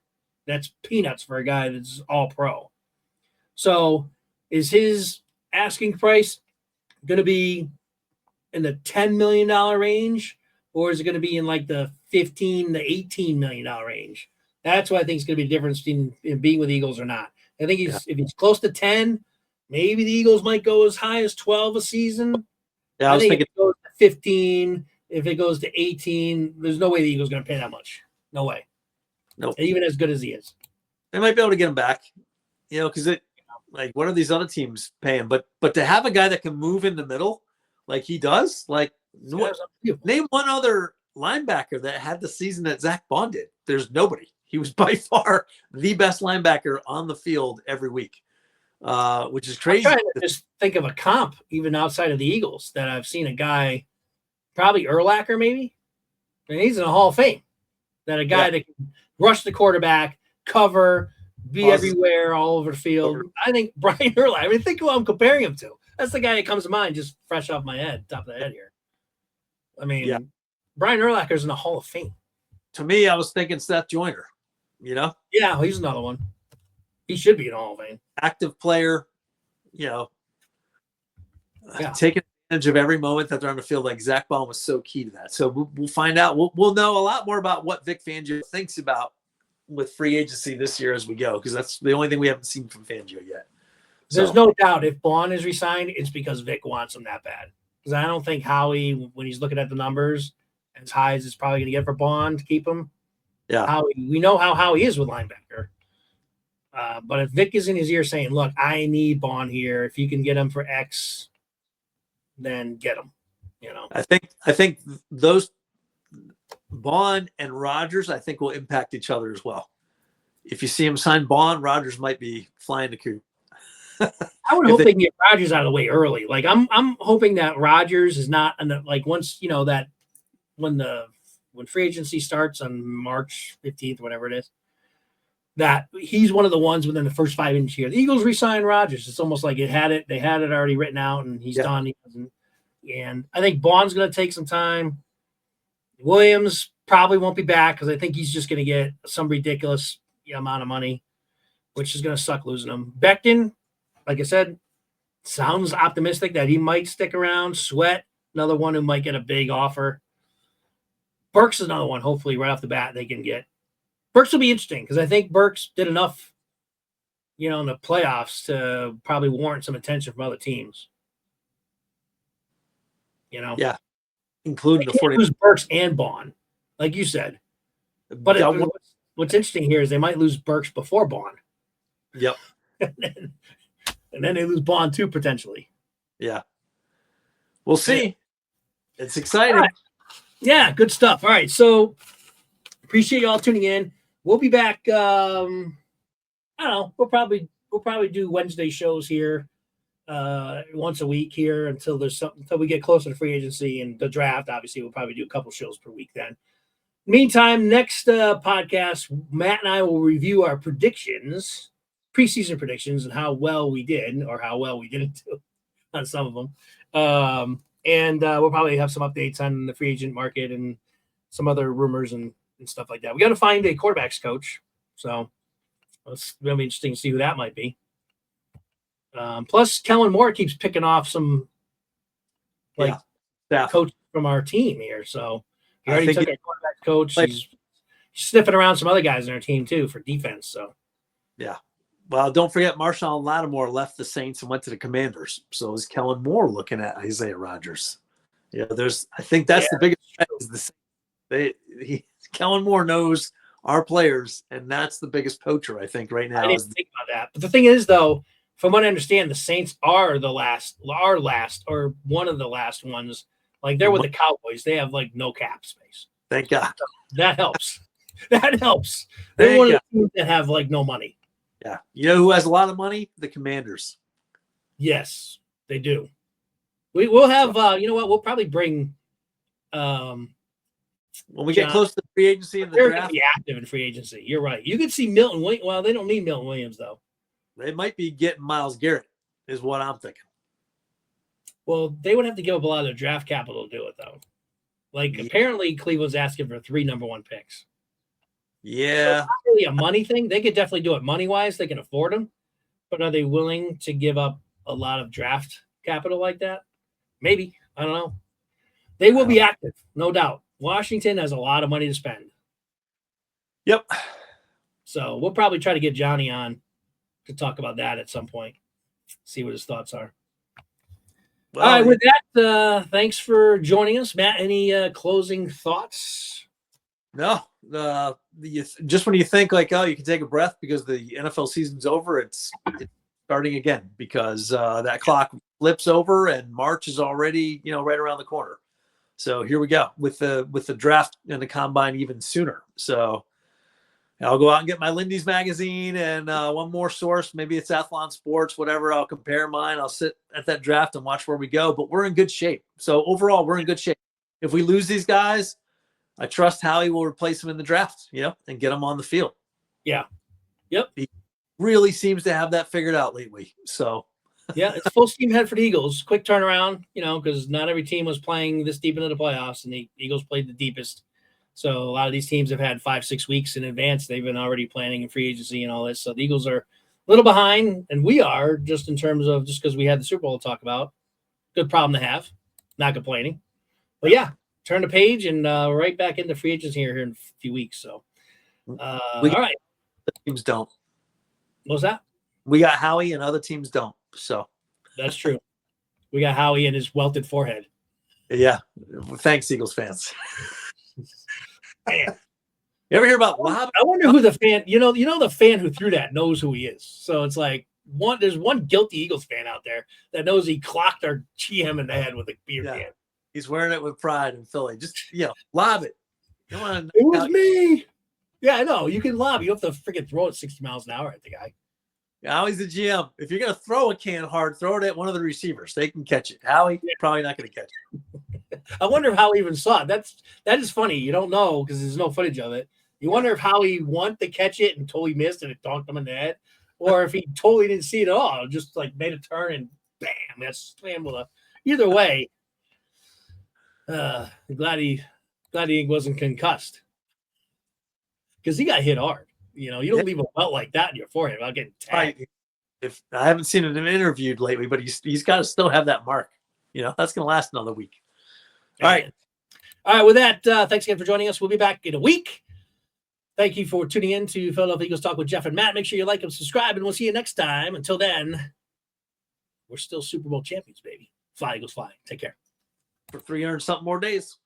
That's peanuts for a guy that's all pro. So is his asking price going to be in the $10 million range, or is it going to be in like the $15 to $18 million range? That's what I think is going to be the difference in being with the Eagles or not. I think if he's close to 10, maybe the Eagles might go as high as 12 a season. Yeah, I was thinking if it goes to 15, if it goes to 18, there's no way the Eagles are going to pay that much. No way. No, even as good as he is. They might be able to get him back, because like what are these other teams paying? But to have a guy that can move in the middle like he does, like name one other linebacker that had the season that Zach Bond did. There's nobody. He was by far the best linebacker on the field every week, which is crazy. I'm trying to just think of a comp, even outside of the Eagles, that I've seen a guy, probably Urlacher maybe. And he's in the Hall of Fame. That a guy that can rush the quarterback, cover, be everywhere, all over the field. I think Brian Urlacher. I mean, think of who I'm comparing him to. That's the guy that comes to mind, just fresh off my head, top of the head here. I mean, Brian Urlacher's in the Hall of Fame. To me, I was thinking Seth Joyner. Yeah, he's another one. He should be in the Hall of Fame. Active player, taking advantage of every moment that they're on the field. Like Zach Bond was so key to that. So we'll find out. We'll know a lot more about what Vic Fangio thinks about with free agency this year as we go, because that's the only thing we haven't seen from Fangio yet. There's no doubt if Bond is resigned, it's because Vic wants him that bad. Because I don't think Howie, when he's looking at the numbers, as high as it's probably going to get for Bond to keep him. Yeah. Howie, we know how Howie is with linebacker. But if Vic is in his ear saying, look, I need Bond here. If you can get him for X, then get him. I think those Bond and Rodgers, I think, will impact each other as well. If you see him sign Bond, Rodgers might be flying the coop. I would hope they can get Rodgers out of the way early. Like I'm hoping that Rodgers is not like once that when free agency starts on March 15th, whatever it is, that he's one of the ones within the first 5 inches here. The Eagles re-sign Rodgers. It's almost like they had it already written out, and he's done. And I think Bond's going to take some time. Williams probably won't be back because I think he's just going to get some ridiculous amount of money, which is going to suck losing him. Becton, like I said, sounds optimistic that he might stick around. Sweat, another one who might get a big offer. Burks is another one, hopefully, right off the bat they can get. Burks will be interesting because I think Burks did enough, in the playoffs to probably warrant some attention from other teams. Yeah, including the 40. Burks and Bond, like you said. But what's interesting here is they might lose Burks before Bond. Yep. And then they lose Bond too, potentially. Yeah. We'll see. It's exciting. Right. Yeah, good stuff. All right. So appreciate y'all tuning in. We'll be back. I don't know. We'll probably do Wednesday shows here once a week here until we get closer to free agency and the draft. Obviously, we'll probably do a couple shows per week then. Meantime, next podcast, Matt and I will review our predictions, preseason predictions, and how well we did or how well we didn't do on some of them. And we'll probably have some updates on the free agent market and some other rumors and stuff like that. We got to find a quarterbacks coach. So it's going to be interesting to see who that might be. Plus, Kellen Moore keeps picking off some coach from our team here. So he already took our quarterback coach. He's sniffing around some other guys in our team too for defense. So yeah. Well, don't forget Marshawn Lattimore left the Saints and went to the Commanders. So is Kellen Moore looking at Isaiah Rodgers? Yeah, I think that's the biggest. Kellen Moore knows our players, and that's the biggest poacher I think right now. I didn't think about that, but the thing is, though, from what I understand, the Saints are our last, or one of the last ones. Like they're with the Cowboys, they have like no cap space. Thank God. That helps. That helps. They're one of the teams that have like no money. Yeah. You know who has a lot of money? The Commanders. Yes, they do. We'll have, you know what? We'll probably bring When we get close to free agency and the they're draft, going to be active in free agency. You're right. You could see Milton. Well, they don't need Milton Williams though. they might be getting Myles Garrett, is what I'm thinking. Well, they would have to give up a lot of their draft capital to do it though. Like apparently Cleveland's asking for 3 number 1 picks. Yeah, so it's not really a money thing. They could definitely do it money wise. They can afford them, but are they willing to give up a lot of draft capital like that? Maybe. I don't know. They will be active, no doubt. Washington has a lot of money to spend. Yep. So we'll probably try to get Johnny on to talk about that at some point. See what his thoughts are. Well, all right, with that, thanks for joining us. Matt, any closing thoughts? No. Just when you think like, oh, you can take a breath because the NFL season's over, it's starting again because that clock flips over and March is already, right around the corner. So here we go with the draft and the combine even sooner. So I'll go out and get my Lindy's magazine and one more source. Maybe it's Athlon Sports, whatever. I'll compare mine. I'll sit at that draft and watch where we go. But we're in good shape. So overall, we're in good shape. If we lose these guys, I trust Howie will replace them in the draft, and get them on the field. Yeah. Yep. He really seems to have that figured out lately. So yeah, it's full steam ahead for the Eagles. Quick turnaround, because not every team was playing this deep into the playoffs, and the Eagles played the deepest. So a lot of these teams have had 5-6 weeks in advance. They've been already planning in free agency and all this. So the Eagles are a little behind, and we are just in terms of just because we had the Super Bowl to talk about. Good problem to have. Not complaining. But yeah, turn the page and right back into free agency here in a few weeks. So all right. Teams don't. What's that? We got Howie and other teams don't. So that's true. We got Howie and his welted forehead. Yeah. Thanks, Eagles fans. Man. You ever hear about Lob? I wonder who the fan, the fan who threw that knows who he is. So it's like there's one guilty Eagles fan out there that knows he clocked our GM in the head with a beer can. He's wearing it with pride in Philly. Just, lob it. Come on. It was me. Yeah, I know. You can lob. You have to freaking throw it 60 miles an hour at the guy. Howie's the GM. If you're going to throw a can hard, throw it at one of the receivers. They can catch it. Howie, probably not going to catch it. I wonder if Howie even saw it. That is funny. You don't know because there's no footage of it. You wonder if Howie wanted to catch it and totally missed and it donked him in the head, or if he totally didn't see it at all, just like made a turn and bam, that slammed with a. Either way, glad he wasn't concussed because he got hit hard. You don't leave a welt like that in your forehead without getting tagged. If I haven't seen him interviewed lately, but he's got to still have that mark. That's going to last another week. All right. With that, thanks again for joining us. We'll be back in a week. Thank you for tuning in to Philadelphia Eagles Talk with Geoff and Matt. Make sure you like and subscribe, and we'll see you next time. Until then, we're still Super Bowl champions, baby. Fly, Eagles, fly. Take care. For 300-something more days.